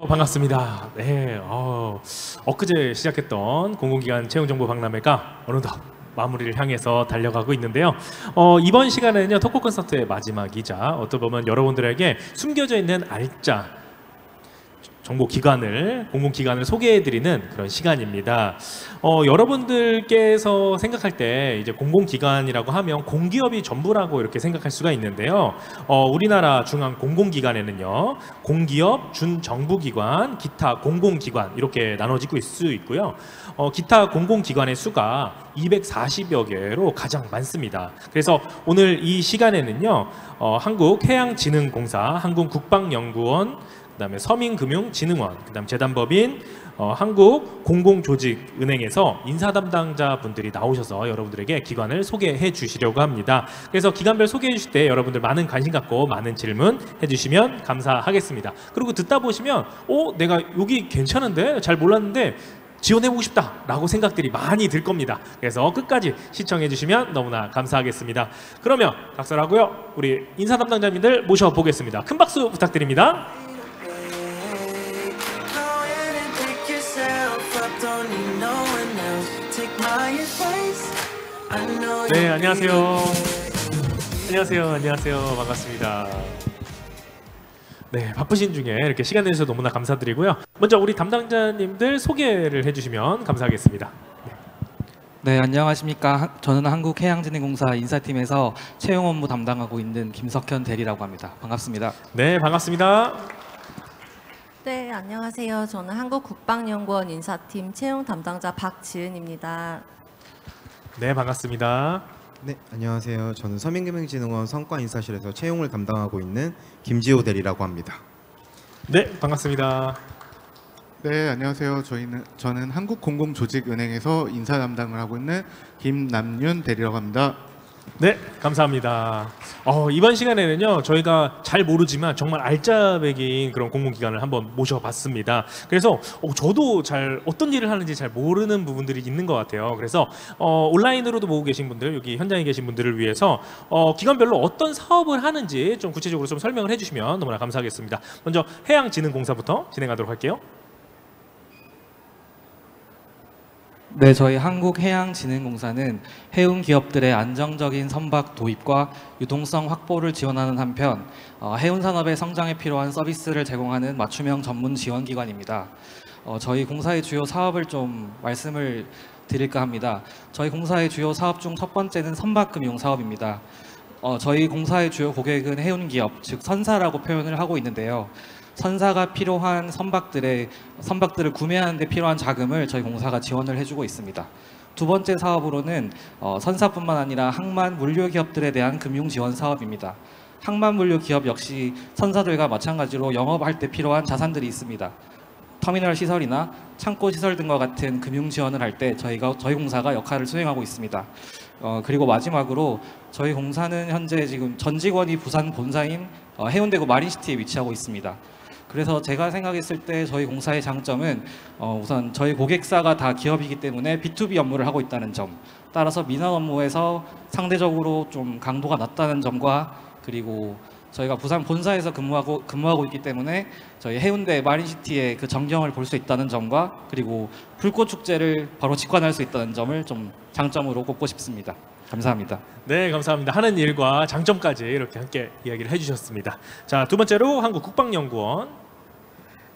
반갑습니다. 네, 엊그제 시작했던 공공기관 채용정보 박람회가 어느덧 마무리를 향해서 달려가고 있는데요. 이번 시간에는요, 토크 콘서트의 마지막이자 어떻게 보면 여러분들에게 숨겨져 있는 알짜 정보기관을, 공공기관을 소개해드리는 그런 시간입니다. 여러분들께서 생각할 때 이제 공공기관이라고 하면 공기업이 전부라고 이렇게 생각할 수가 있는데요. 우리나라 중앙 공공기관에는요, 공기업, 준정부기관, 기타 공공기관 이렇게 나눠지고 있을 수 있고요. 기타 공공기관의 수가 240여 개로 가장 많습니다. 그래서 오늘 이 시간에는요, 한국해양진흥공사, 한국국방연구원, 그다음에 서민금융진흥원, 그다음 재단법인, 한국공공조직은행에서 인사 담당자 분들이 나오셔서 여러분들에게 기관을 소개해 주시려고 합니다. 그래서 기관별 소개해 주실 때 여러분들 많은 관심 갖고 많은 질문 해주시면 감사하겠습니다. 그리고 듣다 보시면 내가 여기 괜찮은데 잘 몰랐는데 지원해보고 싶다 라고 생각들이 많이 들 겁니다. 그래서 끝까지 시청해 주시면 너무나 감사하겠습니다. 그러면 각설하고요, 우리 인사 담당자님들 모셔보겠습니다. 큰 박수 부탁드립니다. 네, 안녕하세요. 안녕하세요. 반갑습니다. 네, 바쁘신 중에 이렇게 시간 내주셔서 너무나 감사드리고요. 먼저 우리 담당자님들 소개를 해주시면 감사하겠습니다. 네, 안녕하십니까. 저는 한국해양진흥공사 인사팀에서 채용 업무 담당하고 있는 김석현 대리라고 합니다. 반갑습니다. 네, 반갑습니다. 네, 안녕하세요. 저는 한국국방연구원 인사팀 채용 담당자 박지은입니다. 네, 반갑습니다. 네, 안녕하세요. 저는 서민금융진흥원 성과인사실에서 채용을 담당하고 있는 김지호 대리라고 합니다. 네, 반갑습니다. 네, 안녕하세요. 저는 한국공공조직은행에서 인사 담당을 하고 있는 김남윤 대리라고 합니다. 네, 감사합니다. 이번 시간에는요, 저희가 잘 모르지만 정말 알짜배기인 그런 공공기관을 한번 모셔봤습니다. 그래서 저도 잘 어떤 일을 하는지 잘 모르는 부분들이 있는 것 같아요. 그래서 온라인으로도 보고 계신 분들, 여기 현장에 계신 분들을 위해서 기관별로 어떤 사업을 하는지 좀 구체적으로 좀 설명을 해주시면 너무나 감사하겠습니다. 먼저 해양진흥공사부터 진행하도록 할게요. 네, 저희 한국해양진흥공사는 해운 기업들의 안정적인 선박 도입과 유동성 확보를 지원하는 한편 해운 산업의 성장에 필요한 서비스를 제공하는 맞춤형 전문 지원기관입니다. 저희 공사의 주요 사업을 좀 말씀을 드릴까 합니다. 저희 공사의 주요 사업 중 첫 번째는 선박금융 사업입니다. 저희 공사의 주요 고객은 해운 기업, 즉 선사라고 표현을 하고 있는데요. 선사가 필요한 선박들을 구매하는 데 필요한 자금을 저희 공사가 지원을 해주고 있습니다. 두 번째 사업으로는 선사뿐만 아니라 항만 물류 기업들에 대한 금융 지원 사업입니다. 항만 물류 기업 역시 선사들과 마찬가지로 영업할 때 필요한 자산들이 있습니다. 터미널 시설이나 창고 시설 등과 같은 금융 지원을 할 때 저희 공사가 역할을 수행하고 있습니다. 그리고 마지막으로 저희 공사는 현재 지금 전 직원이 부산 본사인 해운대구 마린시티에 위치하고 있습니다. 그래서 제가 생각했을 때 저희 공사의 장점은 우선 저희 고객사가 다 기업이기 때문에 B2B 업무를 하고 있다는 점, 따라서 민원 업무에서 상대적으로 좀 강도가 낮다는 점과, 그리고 저희가 부산 본사에서 근무하고 있기 때문에 저희 해운대 마린시티의 그 전경을 볼 수 있다는 점과, 그리고 불꽃축제를 바로 직관할 수 있다는 점을 좀 장점으로 꼽고 싶습니다. 감사합니다. 네, 감사합니다. 하는 일과 장점까지 이렇게 함께 이야기를 해주셨습니다. 자, 두 번째로 한국국방연구원.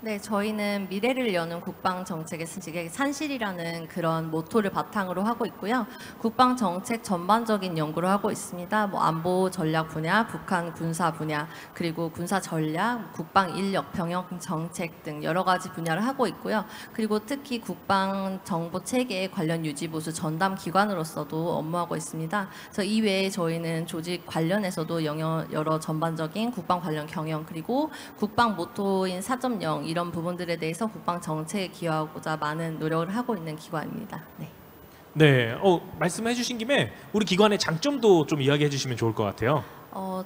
네, 저희는 미래를 여는 국방정책의 산실이라는 그런 모토를 바탕으로 하고 있고요. 국방정책 전반적인 연구를 하고 있습니다. 안보 전략 분야, 북한 군사 분야, 그리고 군사 전략, 국방 인력, 병역 정책 등 여러 가지 분야를 하고 있고요. 그리고 특히 국방 정보 체계 관련 유지 보수 전담 기관으로서도 업무하고 있습니다. 그래서 이외에 저희는 조직 관련해서도 여러 전반적인 국방 관련 경영, 그리고 국방 모토인 4.0 이런 부분들에 대해서 국방 정책에 기여하고자 많은 노력을 하고 있는 기관입니다. 네. 네, 말씀해 주신 김에 우리 기관의 장점도 좀 이야기해 주시면 좋을 것 같아요.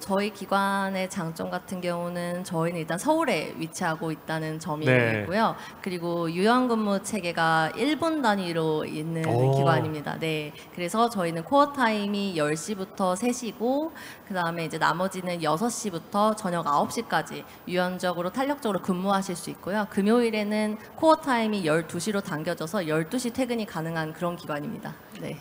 저희 기관의 장점 같은 경우는 저희는 일단 서울에 위치하고 있다는 점이 네. 있고요. 그리고 유연근무 체계가 1분 단위로 있는 오. 기관입니다. 네. 그래서 저희는 코어 타임이 10시부터 3시고 그다음에 이제 나머지는 6시부터 저녁 9시까지 유연적으로 탄력적으로 근무하실 수 있고요. 금요일에는 코어 타임이 12시로 당겨져서 12시 퇴근이 가능한 그런 기관입니다. 네.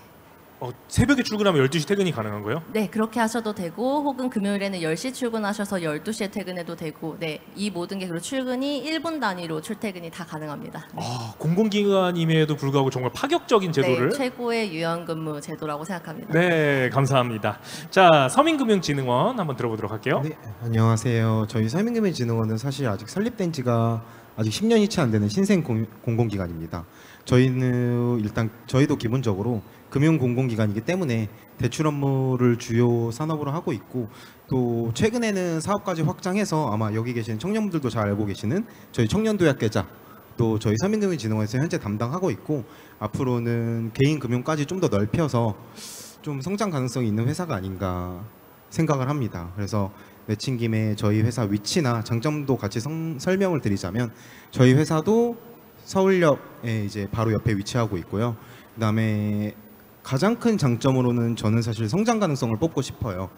새벽에 출근하면 12시 퇴근이 가능한 거예요? 네, 그렇게 하셔도 되고 혹은 금요일에는 10시 출근하셔서 12시에 퇴근해도 되고 네, 이 모든 게 그리고 출근이 1분 단위로 출퇴근이 다 가능합니다. 네. 공공기관임에도 불구하고 정말 파격적인 제도를 네, 최고의 유연근무 제도라고 생각합니다. 네, 감사합니다. 자, 서민금융진흥원 한번 들어보도록 할게요. 네, 안녕하세요. 저희 서민금융진흥원은 사실 아직 설립된 지가 아직 10년이 채 안 되는 신생 공공기관입니다. 저희는 일단 저희도 기본적으로 금융공공기관이기 때문에 대출 업무를 주요 산업으로 하고 있고 또 최근에는 사업까지 확장해서 아마 여기 계시는 청년분들도 잘 알고 계시는 저희 청년도약계좌 또 저희 서민금융진흥원에서 현재 담당하고 있고 앞으로는 개인금융까지 좀 더 넓혀서 좀 성장 가능성이 있는 회사가 아닌가 생각을 합니다. 그래서 마친 김에 저희 회사 위치나 장점도 같이 설명을 드리자면 저희 회사도 서울역에 이제 바로 옆에 위치하고 있고요. 그다음에 가장 큰 장점으로는 저는 사실 성장 가능성을 뽑고 싶어요.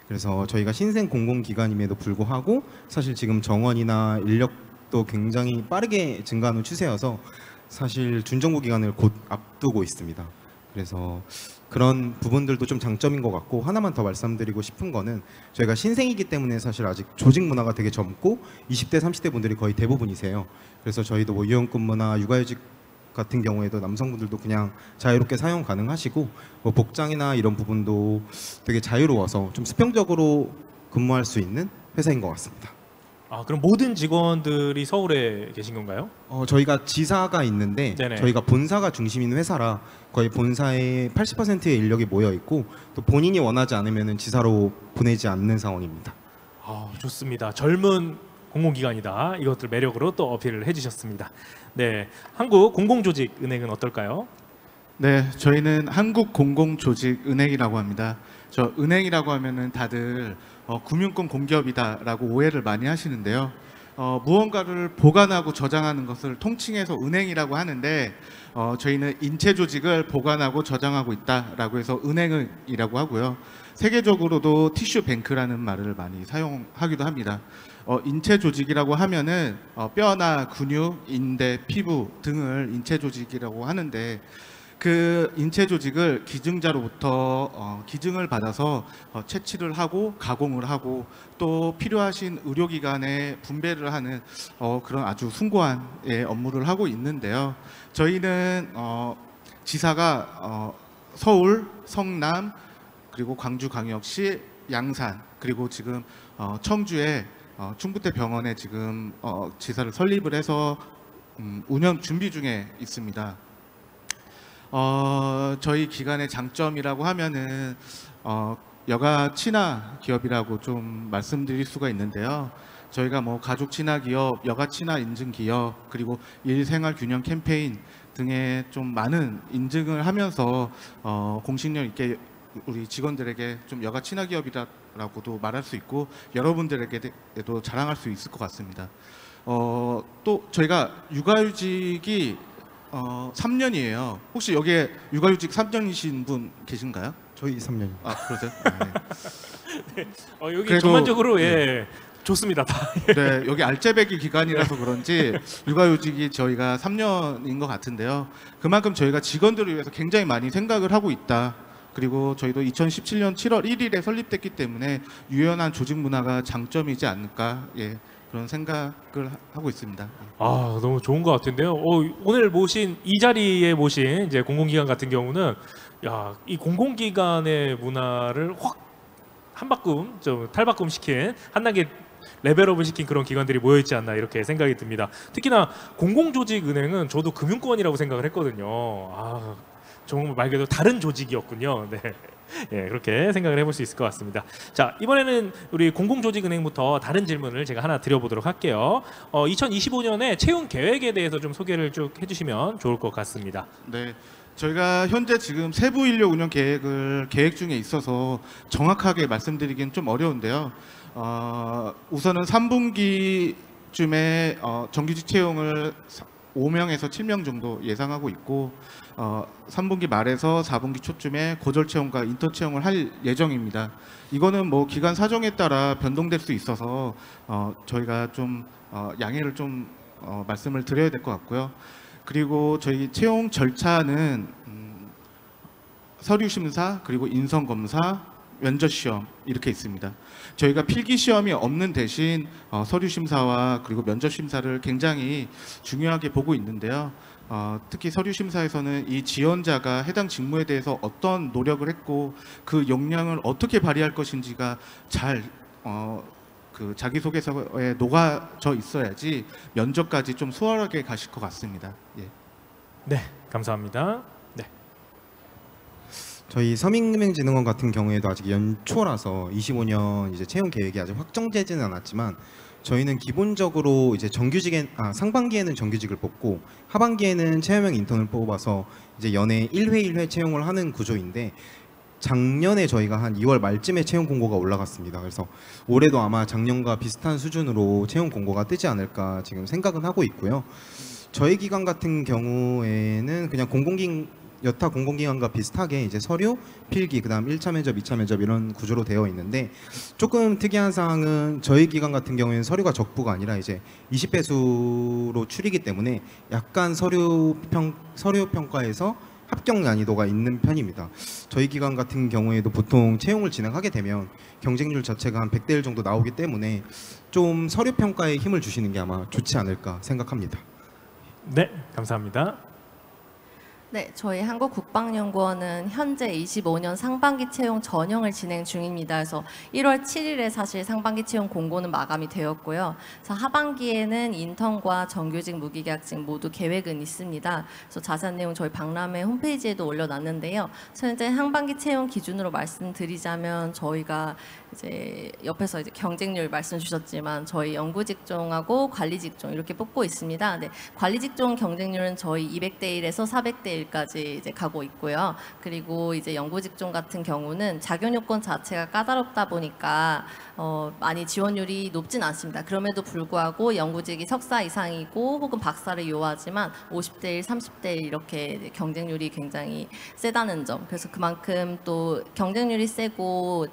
그래서 저희가 신생 공공기관임에도 불구하고 사실 지금 정원이나 인력도 굉장히 빠르게 증가하는 추세여서 사실 준정부 기간을 곧 앞두고 있습니다. 그래서 그런 부분들도 좀 장점인 것 같고 하나만 더 말씀드리고 싶은 거는 저희가 신생이기 때문에 사실 아직 조직 문화가 되게 젊고 20대 30대 분들이 거의 대부분이세요. 그래서 저희도 뭐 유연근무나 육아휴직 같은 경우에도 남성분들도 그냥 자유롭게 사용 가능하시고 뭐 복장이나 이런 부분도 되게 자유로워서 좀 수평적으로 근무할 수 있는 회사인 것 같습니다. 그럼 모든 직원들이 서울에 계신 건가요? 저희가 지사가 있는데 네네. 저희가 본사가 중심인 회사라 거의 본사의 80%의 인력이 모여 있고 또 본인이 원하지 않으면 지사로 보내지 않는 상황입니다. 좋습니다. 젊은 공공기관이다. 이것들 매력으로 또 어필을 해주셨습니다. 네, 한국 공공조직은행은 어떨까요? 네, 저희는 한국공공조직은행이라고 합니다. 저 은행이라고 하면은 다들 금융권 공기업이다라고 오해를 많이 하시는데요. 무언가를 보관하고 저장하는 것을 통칭해서 은행이라고 하는데 저희는 인체 조직을 보관하고 저장하고 있다라고 해서 은행이라고 하고요. 세계적으로도 티슈 뱅크라는 말을 많이 사용하기도 합니다. 인체 조직이라고 하면은 뼈나 근육, 인대, 피부 등을 인체 조직이라고 하는데 그 인체 조직을 기증자로부터 기증을 받아서 채취를 하고 가공을 하고 또 필요하신 의료기관에 분배를 하는 그런 아주 숭고한 업무를 하고 있는데요. 저희는 지사가 서울, 성남, 그리고 광주광역시, 양산, 그리고 지금 청주에 충북대 병원에 지금 지사를 설립을 해서 운영 준비 중에 있습니다. 저희 기관의 장점이라고 하면은 여가 친화 기업이라고 좀 말씀드릴 수가 있는데요. 저희가 뭐 가족 친화 기업, 여가 친화 인증 기업, 그리고 일생활 균형 캠페인 등의 좀 많은 인증을 하면서 공신력 있게 우리 직원들에게 좀 여가 친화 기업이라고도 말할 수 있고 여러분들에게도 자랑할 수 있을 것 같습니다. 또 저희가 육아휴직이 3년이에요. 혹시 여기에 육아휴직 3년이신 분 계신가요? 저희 3년. 그러세요? 네. 여기 그래도- 전반적으로 네. 좋습니다. 다. 네, 여기 알짜배기 기간이라서 그런지 육아휴직이 저희가 3년인 것 같은데요. 그만큼 저희가 직원들을 위해서 굉장히 많이 생각을 하고 있다. 그리고 저희도 2017년 7월 1일에 설립됐기 때문에 유연한 조직 문화가 장점이지 않을까 그런 생각을 하고 있습니다. 너무 좋은 것 같은데요. 오늘 모신 이 자리에 모신 이제 공공기관 같은 경우는 이 공공기관의 문화를 확 한바꿈 좀 탈바꿈 시킨 한 단계 레벨업을 시킨 그런 기관들이 모여있지 않나 이렇게 생각이 듭니다. 특히나 공공조직은행은 저도 금융권이라고 생각을 했거든요. 정말 말 그대로 다른 조직이었군요. 네. 그렇게 생각을 해볼 수 있을 것 같습니다. 자, 이번에는 우리 공공조직은행부터 다른 질문을 제가 하나 드려보도록 할게요. 2025년에 채용 계획에 대해서 좀 소개를 쭉 해주시면 좋을 것 같습니다. 네, 저희가 현재 지금 세부 인력 운영 계획을 계획 중에 있어서 정확하게 말씀드리기는 좀 어려운데요. 우선은 3분기쯤에 정규직 채용을 5명에서 7명 정도 예상하고 있고 3분기 말에서 4분기 초쯤에 고졸 채용과 인턴 채용을 할 예정입니다. 이거는 뭐 기관 사정에 따라 변동될 수 있어서 저희가 좀 양해를 좀 말씀을 드려야 될 것 같고요. 그리고 저희 채용 절차는 서류 심사, 그리고 인성 검사, 면접 시험 이렇게 있습니다. 저희가 필기 시험이 없는 대신 서류 심사와 그리고 면접 심사를 굉장히 중요하게 보고 있는데요. 특히 서류 심사에서는 이 지원자가 해당 직무에 대해서 어떤 노력을 했고 그 역량을 어떻게 발휘할 것인지가 잘 그 자기소개서에 녹아져 있어야지 면접까지 좀 수월하게 가실 것 같습니다. 예. 네, 감사합니다. 네. 저희 서민금융진흥원 같은 경우에도 아직 연초라서 25년 이제 채용 계획이 아직 확정되지는 않았지만 저희는 기본적으로 이제 상반기에는 정규직을 뽑고 하반기에는 체험형 인턴을 뽑아서 이제 연애 1회 1회 채용을 하는 구조인데 작년에 저희가 한 2월 말쯤에 채용 공고가 올라갔습니다. 그래서 올해도 아마 작년과 비슷한 수준으로 채용 공고가 뜨지 않을까 지금 생각은 하고 있고요. 저희 기관 같은 경우에는 그냥 여타 공공기관과 비슷하게 이제 서류, 필기, 그다음 1차 면접, 2차 면접 이런 구조로 되어 있는데 조금 특이한 사항은 저희 기관 같은 경우에는 서류가 적부가 아니라 이제 20배수로 추리기 때문에 약간 서류 평가에서 합격 난이도가 있는 편입니다. 저희 기관 같은 경우에도 보통 채용을 진행하게 되면 경쟁률 자체가 한 100대 1 정도 나오기 때문에 좀 서류 평가에 힘을 주시는 게 아마 좋지 않을까 생각합니다. 네, 감사합니다. 네, 저희 한국국방연구원은 현재 25년 상반기 채용 전형을 진행 중입니다. 그래서 1월 7일에 사실 상반기 채용 공고는 마감이 되었고요. 그래서 하반기에는 인턴과 정규직, 무기계약직 모두 계획은 있습니다. 그래서 자세한 내용 저희 박람회 홈페이지에도 올려놨는데요. 현재 상반기 채용 기준으로 말씀드리자면 저희가 이제 옆에서 이제 경쟁률 말씀 주셨지만 저희 연구직종하고 관리직종 이렇게 뽑고 있습니다. 네, 관리직종 경쟁률은 저희 200대 1에서 400대 1까지 이제 가고 있고요. 그리고 이제 연구직종 같은 경우는 자격 요건 자체가 까다롭다 보니까 많이 지원율이 높진 않습니다. 그럼에도 불구하고 연구직이 석사 이상이고 혹은 박사를 요하지만 50대 1, 30대 1 이렇게 경쟁률이 굉장히 세다는 점. 그래서 그만큼 또 경쟁률이 세고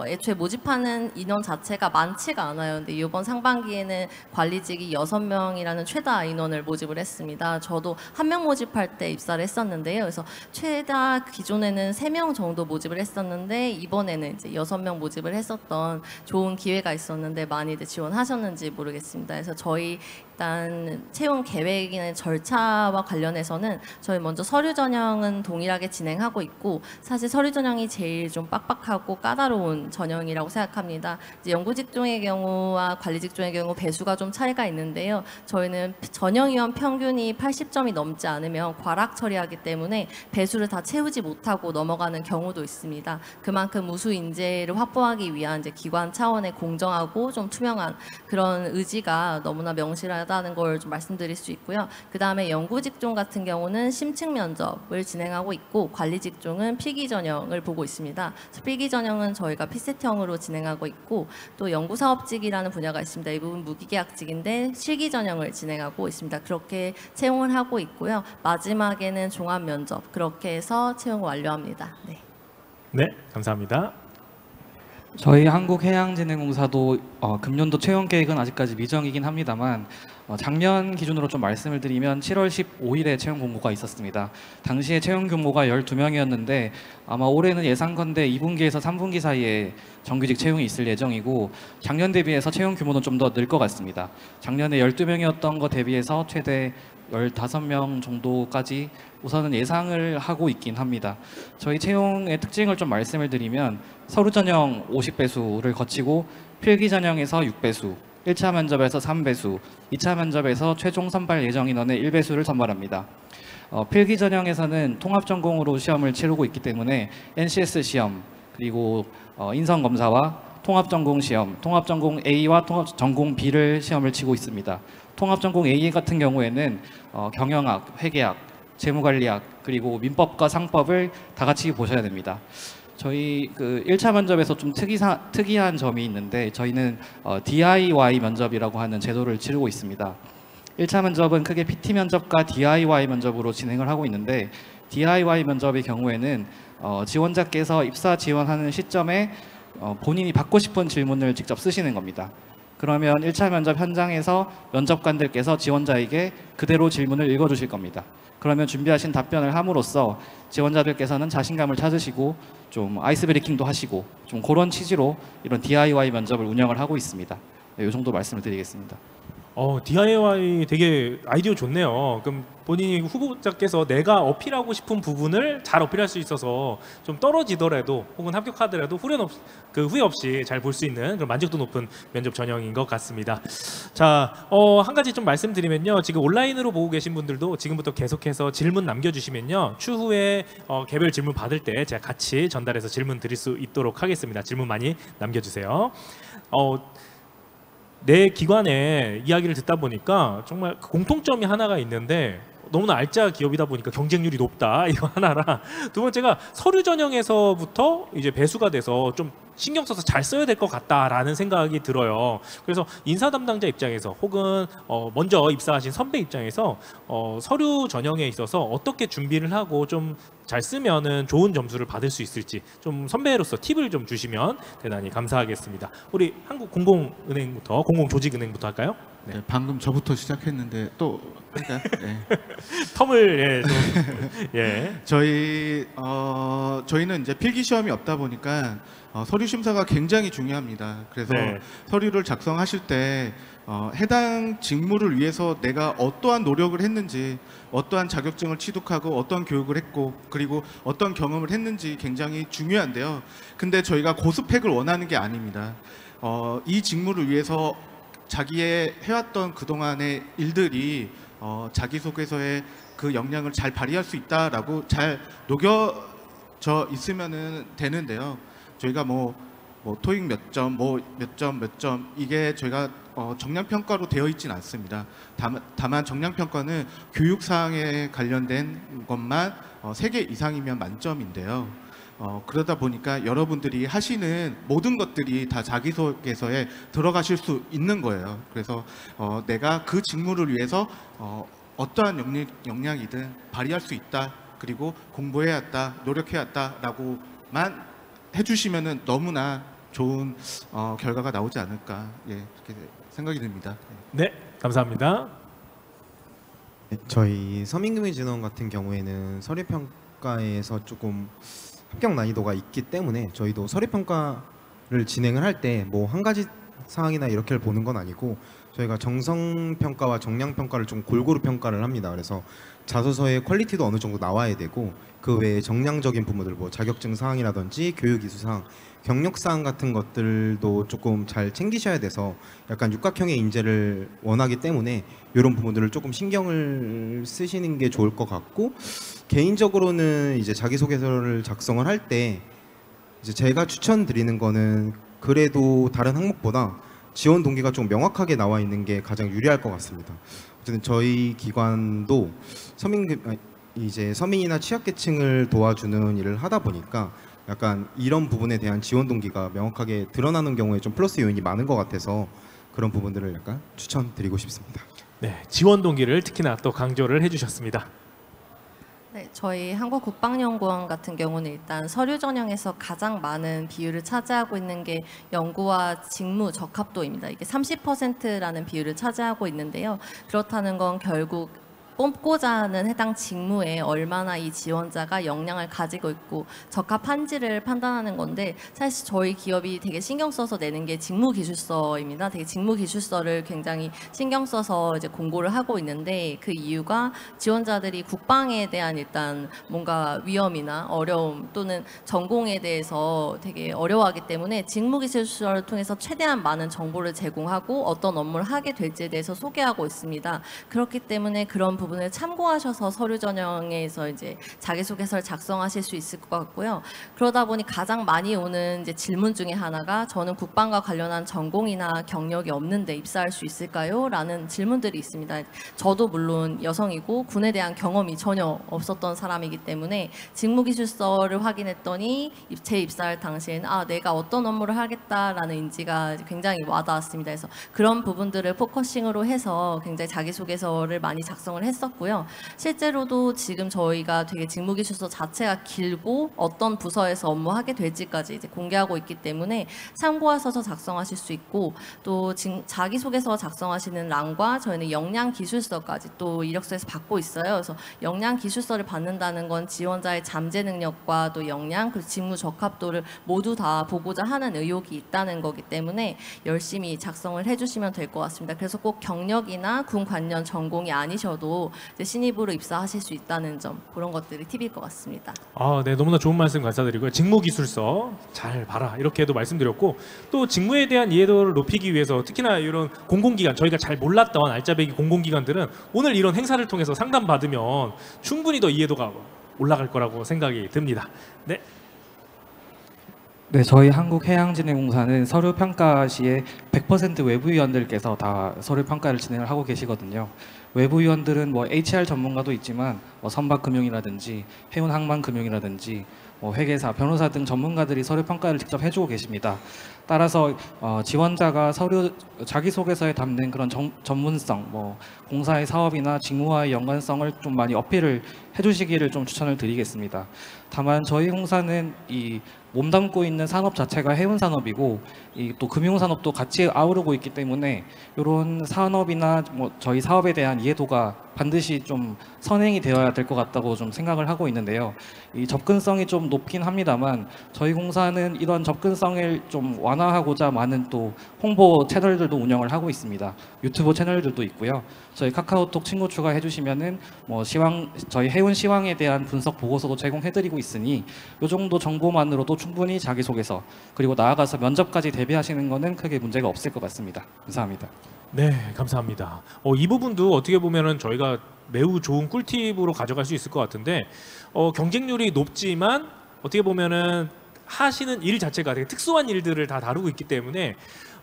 애초에 모집하는 인원 자체가 많지가 않아요. 근데 이번 상반기에는 관리직이 6명이라는 최다 인원을 모집을 했습니다. 저도 1명 모집할 때 입사를 했었는데요. 그래서 최다 기존에는 3명 정도 모집을 했었는데 이번에는 이제 6명 모집을 했었던 좋은 기회가 있었는데 많이들 지원하셨는지 모르겠습니다. 그래서 저희 일단 채용 계획이나 절차와 관련해서는 저희 먼저 서류 전형은 동일하게 진행하고 있고 사실 서류 전형이 제일 좀 빡빡하고 까다로운 전형이라고 생각합니다. 이제 연구직종의 경우와 관리직종의 경우 배수가 좀 차이가 있는데요. 저희는 전형위원 평균이 80점이 넘지 않으면 과락 처리하기 때문에 배수를 다 채우지 못하고 넘어가는 경우도 있습니다. 그만큼 우수 인재를 확보하기 위한 이제 기관 차원의 공정하고 좀 투명한 그런 의지가 너무나 명실하다는 걸 좀 말씀드릴 수 있고요. 그 다음에 연구직종 같은 경우는 심층 면접을 진행하고 있고 관리직종은 필기 전형을 보고 있습니다. 필기 전형은 저희가 피셋형으로 진행하고 있고 또 연구사업직이라는 분야가 있습니다. 이 부분 무기계약직인데 실기 전형을 진행하고 있습니다. 그렇게 채용을 하고 있고요. 마지막에는 종합 면접 그렇게 해서 채용을 완료합니다. 네. 네, 감사합니다. 저희 한국해양진흥공사도 금년도 채용 계획은 아직까지 미정이긴 합니다만 작년 기준으로 좀 말씀을 드리면 7월 15일에 채용 공고가 있었습니다. 당시에 채용 규모가 12명이었는데 아마 올해는 예상컨대 2분기에서 3분기 사이에 정규직 채용이 있을 예정이고 작년 대비해서 채용 규모는 좀 더 늘 것 같습니다. 작년에 12명이었던 거 대비해서 최대 15명 정도까지 우선은 예상을 하고 있긴 합니다. 저희 채용의 특징을 좀 말씀을 드리면 서류 전형 50배수를 거치고 필기 전형에서 6배수, 1차 면접에서 3배수, 2차 면접에서 최종 선발 예정 인원의 1배수를 선발합니다. 필기 전형에서는 통합전공으로 시험을 치르고 있기 때문에 NCS 시험, 그리고 인성검사와 통합전공 시험, 통합전공 A와 통합전공 B를 시험을 치고 있습니다. 통합전공 A 같은 경우에는 경영학, 회계학, 재무관리학, 그리고 민법과 상법을 다 같이 보셔야 됩니다. 저희 그 1차 면접에서 좀 특이한 점이 있는데 저희는 DIY 면접이라고 하는 제도를 치르고 있습니다. 1차 면접은 크게 PT 면접과 DIY 면접으로 진행을 하고 있는데 DIY 면접의 경우에는 지원자께서 입사 지원하는 시점에 본인이 받고 싶은 질문을 직접 쓰시는 겁니다. 그러면 1차 면접 현장에서 면접관들께서 지원자에게 그대로 질문을 읽어주실 겁니다. 그러면 준비하신 답변을 함으로써 지원자들께서는 자신감을 찾으시고 좀 아이스 브레이킹도 하시고 좀 그런 취지로 이런 DIY 면접을 운영을 하고 있습니다. 네, 이 정도 말씀을 드리겠습니다. DIY 되게 아이디어 좋네요. 그럼 본인이 후보자께서 내가 어필하고 싶은 부분을 잘 어필할 수 있어서 좀 떨어지더라도 혹은 합격하더라도 후회 없이 잘 볼 수 있는 그런 만족도 높은 면접 전형인 것 같습니다. 자, 한 가지 좀 말씀드리면요. 지금 온라인으로 보고 계신 분들도 지금부터 계속해서 질문 남겨주시면요. 추후에 개별 질문 받을 때 제가 같이 전달해서 질문 드릴 수 있도록 하겠습니다. 질문 많이 남겨주세요. 내 기관의 이야기를 듣다 보니까 정말 공통점이 하나가 있는데 너무나 알짜 기업이다 보니까 경쟁률이 높다 이거 하나랑 두 번째가 서류 전형에서부터 이제 배수가 돼서 좀 신경 써서 잘 써야 될 것 같다라는 생각이 들어요. 그래서 인사 담당자 입장에서 혹은 먼저 입사하신 선배 입장에서 서류 전형에 있어서 어떻게 준비를 하고 좀 잘 쓰면은 좋은 점수를 받을 수 있을지 좀 선배로서 팁을 좀 주시면 대단히 감사하겠습니다. 우리 한국공공은행부터 공공조직은행부터 할까요? 네, 방금 저부터 시작했는데 또 할까요? 네. 텀을 좀 저희는 이제 필기 시험이 없다 보니까 서류 심사가 굉장히 중요합니다. 그래서 네. 서류를 작성하실 때 해당 직무를 위해서 내가 어떠한 노력을 했는지, 어떠한 자격증을 취득하고 어떠한 교육을 했고, 그리고 어떤 경험을 했는지 굉장히 중요한데요. 근데 저희가 고스펙을 원하는 게 아닙니다. 이 직무를 위해서 자기의 해왔던 그동안의 일들이 자기소개서에 그 역량을 잘 발휘할 수 있다라고 잘 녹여져 있으면 되는데요. 저희가 뭐 토익 몇 점, 몇 점 이게 저희가 정량평가로 되어 있지는 않습니다. 다만 정량평가는 교육사항에 관련된 것만 3개 이상이면 만점인데요. 그러다 보니까 여러분들이 하시는 모든 것들이 다 자기소개서에 들어가실 수 있는 거예요. 그래서 내가 그 직무를 위해서 어떠한 역량이든 발휘할 수 있다. 그리고 공부해야 했다, 노력해야 했다라고만 해주시면은 너무나 좋은 결과가 나오지 않을까 그렇게 생각이 듭니다. 네, 감사합니다. 네, 저희 서민금융진흥원 같은 경우에는 서류평가에서 조금 합격 난이도가 있기 때문에 저희도 서류평가를 진행을 할 때 뭐 한 가지 사항이나 이렇게 보는 건 아니고 저희가 정성평가와 정량평가를 좀 골고루 평가를 합니다. 그래서 자소서의 퀄리티도 어느 정도 나와야 되고 그 외에 정량적인 부분들 뭐 자격증 사항이라든지 교육 이수 사항, 경력 사항 같은 것들도 조금 잘 챙기셔야 돼서 약간 육각형의 인재를 원하기 때문에 이런 부분들을 조금 신경을 쓰시는 게 좋을 것 같고 개인적으로는 이제 자기소개서를 작성을 할 때 이제 제가 추천드리는 거는 그래도 다른 항목보다 지원 동기가 좀 명확하게 나와 있는 게 가장 유리할 것 같습니다. 어쨌든 저희 기관도 서민이나 취약계층을 도와주는 일을 하다 보니까 약간 이런 부분에 대한 지원 동기가 명확하게 드러나는 경우에 좀 플러스 요인이 많은 것 같아서 그런 부분들을 약간 추천드리고 싶습니다. 네, 지원 동기를 특히나 또 강조를 해주셨습니다. 네, 저희 한국국방연구원 같은 경우는 일단 서류 전형에서 가장 많은 비율을 차지하고 있는 게 연구와 직무 적합도입니다. 이게 30%라는 비율을 차지하고 있는데요. 그렇다는 건 결국 뽑고자 하는 해당 직무에 얼마나 이 지원자가 역량을 가지고 있고 적합한지를 판단하는 건데 사실 저희 기업이 되게 신경 써서 내는 게 직무기술서입니다. 되게 직무기술서를 굉장히 신경 써서 이제 공고를 하고 있는데 그 이유가 지원자들이 국방에 대한 일단 뭔가 위험이나 어려움 또는 전공에 대해서 되게 어려워하기 때문에 직무기술서를 통해서 최대한 많은 정보를 제공하고 어떤 업무를 하게 될지에 대해서 소개하고 있습니다. 그렇기 때문에 그런 부분을 참고하셔서 서류 전형에서 이제 자기소개서를 작성하실 수 있을 것 같고요. 그러다 보니 가장 많이 오는 이제 질문 중에 하나가 저는 국방과 관련한 전공이나 경력이 없는데 입사할 수 있을까요? 라는 질문들이 있습니다. 저도 물론 여성이고 군에 대한 경험이 전혀 없었던 사람이기 때문에 직무기술서를 확인했더니 제 입사할 당시에는 내가 어떤 업무를 하겠다라는 인지가 굉장히 와닿았습니다. 그래서 그런 부분들을 포커싱으로 해서 굉장히 자기소개서를 많이 작성을 했었고요. 실제로도 지금 저희가 되게 직무기술서 자체가 길고 어떤 부서에서 업무하게 될지까지 이제 공개하고 있기 때문에 참고하셔서 작성하실 수 있고, 또 자기소개서 작성하시는 란과 저희는 역량기술서까지 또 이력서에서 받고 있어요. 그래서 역량기술서를 받는다는 건 지원자의 잠재 능력과 또 역량, 그리고 직무 적합도를 모두 다 보고자 하는 의욕이 있다는 거기 때문에 열심히 작성을 해주시면 될 것 같습니다. 그래서 꼭 경력이나 군 관련 전공이 아니셔도 이제 신입으로 입사하실 수 있다는 점, 그런 것들이 팁일 것 같습니다. 네, 너무나 좋은 말씀 감사드리고요. 직무기술서 잘 봐라 이렇게도 말씀드렸고, 또 직무에 대한 이해도를 높이기 위해서 특히나 이런 공공기관, 저희가 잘 몰랐던 알짜배기 공공기관들은 오늘 이런 행사를 통해서 상담받으면 충분히 더 이해도가 올라갈 거라고 생각이 듭니다. 네. 네, 저희 한국해양진흥공사는 서류 평가 시에 100% 외부위원들께서 다 서류 평가를 진행을 하고 계시거든요. 외부위원들은 뭐 HR 전문가도 있지만 선박금융이라든지 해운항만금융이라든지 회계사, 변호사 등 전문가들이 서류 평가를 직접 해주고 계십니다. 따라서 지원자가 서류 자기소개서에 담는 그런 전문성, 공사의 사업이나 직무와의 연관성을 좀 많이 어필을 해주시기를 좀 추천을 드리겠습니다. 다만 저희 공사는 이 몸담고 있는 산업 자체가 해운 산업이고 또 금융 산업도 같이 아우르고 있기 때문에 이런 산업이나 저희 사업에 대한 이해도가 반드시 좀 선행이 되어야 될 것 같다고 좀 생각을 하고 있는데요. 이 접근성이 좀 높긴 합니다만 저희 공사는 이런 접근성을 좀 완화하고자 많은 또 홍보 채널들도 운영을 하고 있습니다. 유튜브 채널들도 있고요. 저희 카카오톡 친구 추가해 주시면은 저희 해운 시황에 대한 분석 보고서도 제공해드리고 있으니 이 정도 정보만으로도 충분히 자기소개서 그리고 나아가서 면접까지 대비하시는 거는 크게 문제가 없을 것 같습니다. 감사합니다. 네, 감사합니다. 이 부분도 어떻게 보면은 저희가 매우 좋은 꿀팁으로 가져갈 수 있을 것 같은데, 경쟁률이 높지만 어떻게 보면은 하시는 일 자체가 되게 특수한 일들을 다 다루고 있기 때문에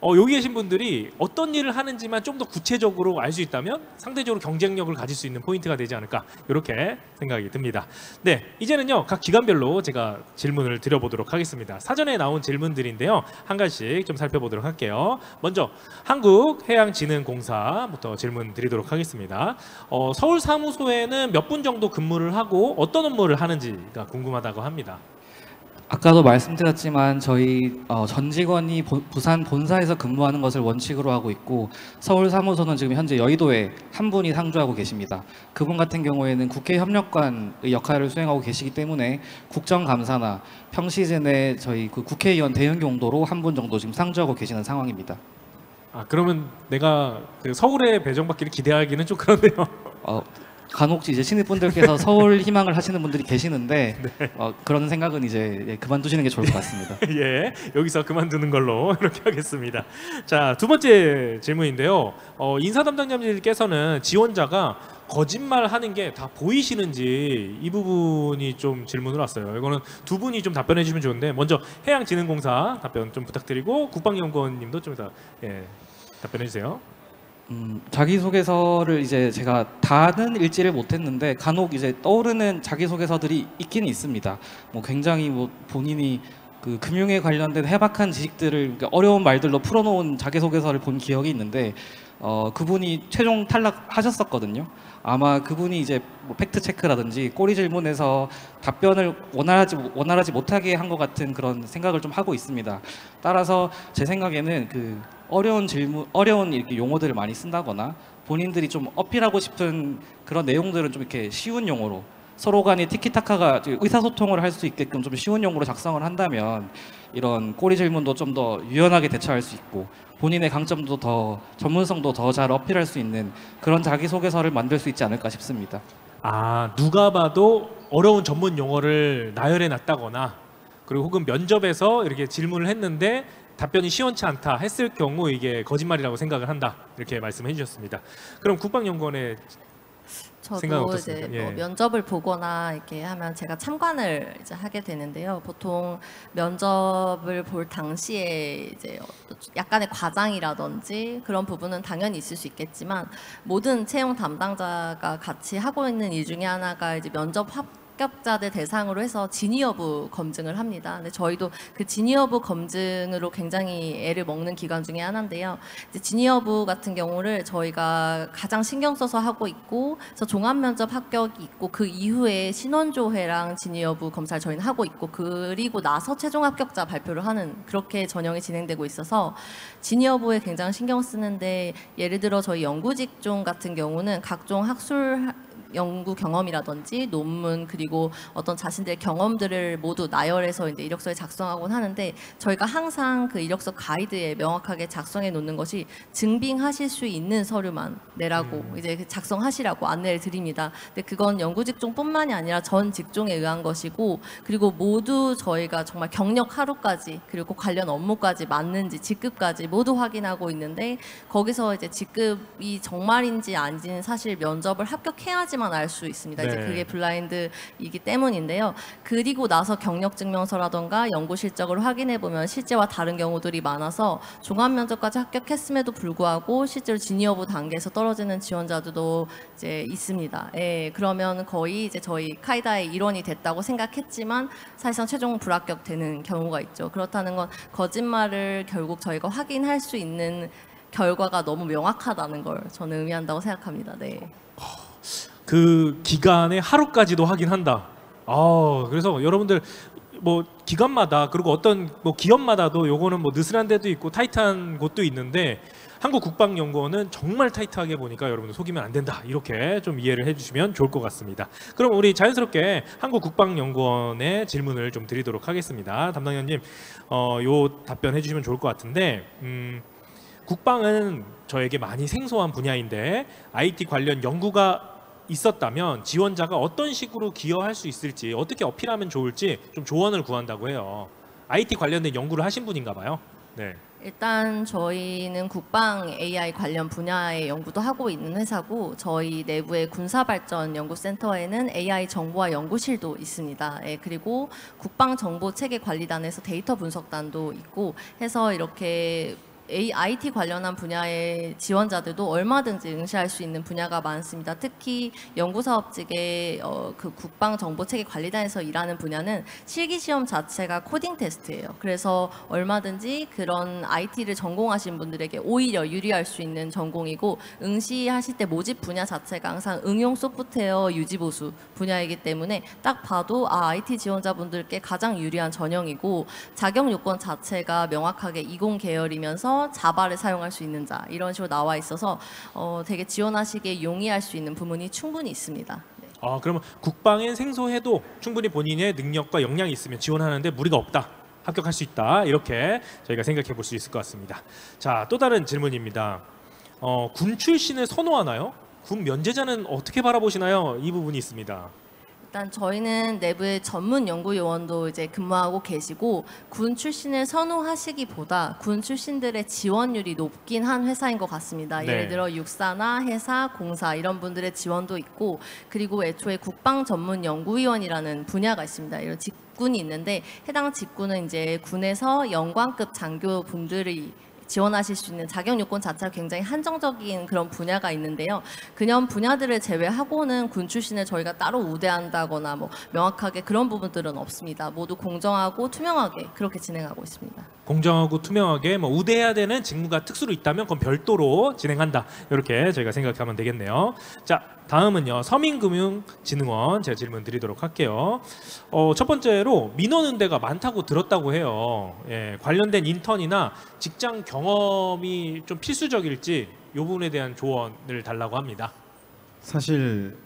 여기 계신 분들이 어떤 일을 하는지만 좀 더 구체적으로 알 수 있다면 상대적으로 경쟁력을 가질 수 있는 포인트가 되지 않을까, 이렇게 생각이 듭니다. 네, 이제는요 각 기관별로 제가 질문을 드려보도록 하겠습니다. 사전에 나온 질문들인데요, 한 가지씩 좀 살펴보도록 할게요. 먼저 한국해양진흥공사부터 질문 드리도록 하겠습니다. 서울 사무소에는 몇 분 정도 근무를 하고 어떤 업무를 하는지가 궁금하다고 합니다. 아까도 말씀드렸지만 저희 전 직원이 부산 본사에서 근무하는 것을 원칙으로 하고 있고, 서울 사무소는 지금 현재 여의도에 한 분이 상주하고 계십니다. 그분 같은 경우에는 국회 협력관의 역할을 수행하고 계시기 때문에 국정감사나 평시즌에 저희 그 국회의원 대응 용도로 한 분 정도 지금 상주하고 계시는 상황입니다. 그러면 내가 그 서울에 배정받기를 기대하기는 좀 그런데요. 간혹 이제 신입분들께서 서울 희망을 하시는 분들이 계시는데 네. 그런 생각은 이제 그만두시는 게 좋을 것 같습니다. 예, 여기서 그만두는 걸로 이렇게 하겠습니다. 자, 두 번째 질문인데요. 인사 담당자님께서는 지원자가 거짓말하는 게 다 보이시는지 이 부분이 좀 질문을 왔어요. 이거는 두 분이 좀 답변해 주시면 좋은데, 먼저 해양진흥공사 답변 좀 부탁드리고 국방연구원님도 좀 답변해 주세요. 자기소개서를 이제 제가 다는 읽지를 못했는데 간혹 이제 떠오르는 자기소개서들이 있기는 있습니다. 굉장히 본인이 그 금융에 관련된 해박한 지식들을 어려운 말들로 풀어놓은 자기소개서를 본 기억이 있는데 그분이 최종 탈락하셨었거든요. 아마 그분이 이제 팩트 체크라든지 꼬리 질문에서 답변을 원활하지 못하게 한 것 같은 그런 생각을 좀 하고 있습니다. 따라서 제 생각에는 그 어려운 이렇게 용어들을 많이 쓴다거나 본인들이 좀 어필하고 싶은 그런 내용들은 좀 이렇게 쉬운 용어로, 서로 간의 티키타카가 의사소통을 할 수 있게끔 좀 쉬운 용어로 작성을 한다면 이런 꼬리 질문도 좀 더 유연하게 대처할 수 있고 본인의 강점도 더, 전문성도 더 잘 어필할 수 있는 그런 자기소개서를 만들 수 있지 않을까 싶습니다. 누가 봐도 어려운 전문 용어를 나열해 놨다거나, 그리고 혹은 면접에서 이렇게 질문을 했는데 답변이 시원치 않다 했을 경우 이게 거짓말이라고 생각을 한다, 이렇게 말씀해 주셨습니다. 그럼 국방연구원의 생각은 저도 이제 어떻습니까? 예. 뭐 면접을 보거나 이렇게 하면 제가 참관을 이제 하게 되는데요. 보통 면접을 볼 당시에 이제 약간의 과장이라든지 그런 부분은 당연히 있을 수 있겠지만 모든 채용 담당자가 같이 하고 있는 일 중에 하나가 이제 면접 합격자들 대상으로 해서 진위 여부 검증을 합니다. 근데 저희도 그 진위 여부 검증으로 굉장히 애를 먹는 기관 중에 하나인데요. 이제 진위 여부 같은 경우를 저희가 가장 신경 써서 하고 있고, 그래서 종합 면접 합격이 있고 그 이후에 신원조회랑 진위 여부 검사를 저희는 하고 있고, 그리고 나서 최종 합격자 발표를 하는 그렇게 전형이 진행되고 있어서 진위 여부에 굉장히 신경 쓰는데, 예를 들어 저희 연구 직종 같은 경우는 각종 학술 연구 경험이라든지 논문 그리고 어떤 자신들의 경험들을 모두 나열해서 이제 이력서에 작성하곤 하는데, 저희가 항상 그 이력서 가이드에 명확하게 작성해 놓는 것이 증빙하실 수 있는 서류만 내라고 이제 작성하시라고 안내를 드립니다. 근데 그건 연구 직종뿐만이 아니라 전 직종에 의한 것이고, 그리고 모두 저희가 정말 경력 하루까지 그리고 관련 업무까지 맞는지 직급까지 모두 확인하고 있는데, 거기서 이제 직급이 정말인지 아닌지는 사실 면접을 합격해야지만 알 수 있습니다. 이제 네. 그게 블라인드이기 때문인데요. 그리고 나서 경력 증명서라던가 연구 실적을 확인해 보면 실제와 다른 경우들이 많아서 종합 면접까지 합격했음에도 불구하고 실제로 진위 여부 단계에서 떨어지는 지원자들도 이제 있습니다. 예, 그러면 거의 이제 저희 카이다의 일원이 됐다고 생각했지만 사실상 최종 불합격되는 경우가 있죠. 그렇다는 건 거짓말을 결국 저희가 확인할 수 있는 결과가 너무 명확하다는 걸 저는 의미한다고 생각합니다. 네. 그 기간에 하루까지도 확인한다. 그래서 여러분들 뭐 기관마다 그리고 어떤 뭐 기업마다도 요거는 뭐 느슨한 데도 있고 타이트한 곳도 있는데, 한국국방연구원은 정말 타이트하게 보니까 여러분들 속이면 안 된다, 이렇게 좀 이해를 해주시면 좋을 것 같습니다. 그럼 우리 자연스럽게 한국국방연구원의 질문을 좀 드리도록 하겠습니다. 담당자님, 요 답변 해주시면 좋을 것 같은데, 국방은 저에게 많이 생소한 분야인데 IT 관련 연구가 있었다면 지원자가 어떤 식으로 기여할 수 있을지, 어떻게 어필하면 좋을지 좀 조언을 구한다고 해요. IT 관련된 연구를 하신 분인가 봐요. 네. 일단 저희는 국방 AI 관련 분야의 연구도 하고 있는 회사고, 저희 내부의 군사발전연구센터에는 AI 정보화 연구실도 있습니다. 예, 그리고 국방정보체계관리단에서 데이터 분석단도 있고 해서 이렇게 IT 관련한 분야의 지원자들도 얼마든지 응시할 수 있는 분야가 많습니다. 특히 연구사업직의 그 국방정보체계관리단에서 일하는 분야는 실기시험 자체가 코딩 테스트예요. 그래서 얼마든지 그런 IT를 전공하신 분들에게 오히려 유리할 수 있는 전공이고, 응시하실 때 모집 분야 자체가 항상 응용 소프트웨어 유지보수 분야이기 때문에 딱 봐도 IT 지원자분들께 가장 유리한 전형이고, 자격 요건 자체가 명확하게 이공 계열이면서 자바를 사용할 수 있는 자, 이런 식으로 나와 있어서 되게 지원하시기에 용이할 수 있는 부분이 충분히 있습니다. 네. 그러면 국방엔 생소해도 충분히 본인의 능력과 역량이 있으면 지원하는데 무리가 없다, 합격할 수 있다, 이렇게 저희가 생각해 볼 수 있을 것 같습니다. 자, 또 다른 질문입니다. 군 출신을 선호하나요? 군 면제자는 어떻게 바라보시나요? 이 부분이 있습니다. 일단 저희는 내부에 전문 연구요원도 이제 근무하고 계시고, 군 출신을 선호하시기보다 군 출신들의 지원율이 높긴 한 회사인 것 같습니다. 네. 예를 들어 육사나 해사, 공사 이런 분들의 지원도 있고, 그리고 애초에 국방 전문 연구위원이라는 분야가 있습니다. 이런 직군이 있는데, 해당 직군은 이제 군에서 영관급 장교 분들이 지원하실 수 있는 자격 요건 자체가 굉장히 한정적인 그런 분야가 있는데요. 그냥 분야들을 제외하고는 군 출신을 저희가 따로 우대한다거나 뭐 명확하게 그런 부분들은 없습니다. 모두 공정하고 투명하게 그렇게 진행하고 있습니다. 공정하고 투명하게 뭐 우대해야 되는 직무가 특수로 있다면 그건 별도로 진행한다, 이렇게 저희가 생각하면 되겠네요. 자, 다음은요, 서민금융진흥원 제가 질문 드리도록 할게요. 첫 번째로 민원응대가 많다고 들었다고 해요. 예, 관련된 인턴이나 직장 경험이 좀 필수적일지 이 부분에 대한 조언을 달라고 합니다. 사실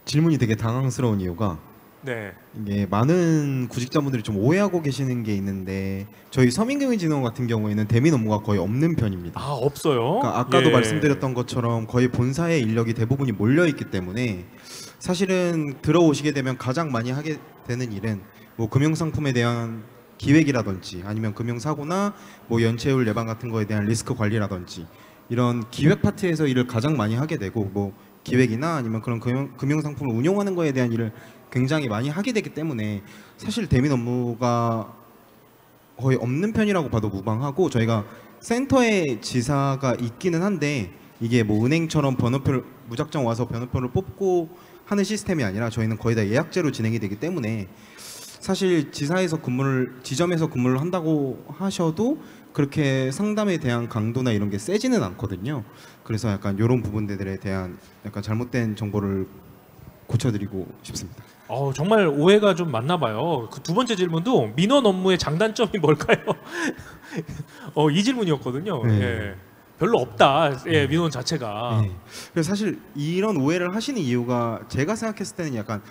질문이 되게 당황스러운 이유가, 네. 이게 많은 구직자분들이 좀 오해하고 계시는 게 있는데, 저희 서민금융진흥원 같은 경우에는 대민 업무가 거의 없는 편입니다. 없어요? 그러니까 아까도 예. 말씀드렸던 것처럼 거의 본사의 인력이 대부분이 몰려 있기 때문에, 사실은 들어오시게 되면 가장 많이 하게 되는 일은 뭐 금융상품에 대한 기획이라든지, 아니면 금융사고나 뭐 연체율 예방 같은 거에 대한 리스크 관리라든지, 이런 기획 파트에서 일을 가장 많이 하게 되고, 뭐 기획이나 아니면 그런 금융 상품을 운용하는 거에 대한 일을 굉장히 많이 하게 되기 때문에 사실 대민 업무가 거의 없는 편이라고 봐도 무방하고, 저희가 센터에 지사가 있기는 한데 이게 뭐 은행처럼 번호표를 무작정 와서 번호표를 뽑고 하는 시스템이 아니라 저희는 거의 다 예약제로 진행이 되기 때문에 사실 지점에서 근무를 한다고 하셔도 그렇게 상담에 대한 강도나 이런 게 세지는 않거든요. 그래서 약간 이런 부분들에 대한 약간 잘못된 정보를 고쳐드리고 싶습니다. 정말 오해가 좀 많나 봐요. 그 두 번째 질문도 민원 업무의 장단점이 뭘까요? 이 질문이었거든요. 네. 예. 별로 없다. 예, 민원 자체가. 네. 그래서 사실 이런 오해를 하시는 이유가 제가 생각했을 때는 약간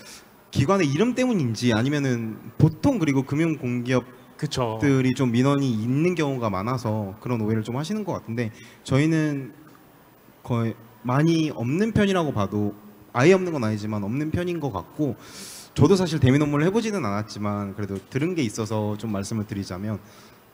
기관의 이름 때문인지 아니면은 보통 그리고 금융 공기업들이 그쵸. 좀 민원이 있는 경우가 많아서 그런 오해를 좀 하시는 것 같은데, 저희는 거의 많이 없는 편이라고 봐도, 아예 없는 건 아니지만 없는 편인 것 같고, 저도 사실 대민 업무를 해보지는 않았지만 그래도 들은 게 있어서 좀 말씀을 드리자면,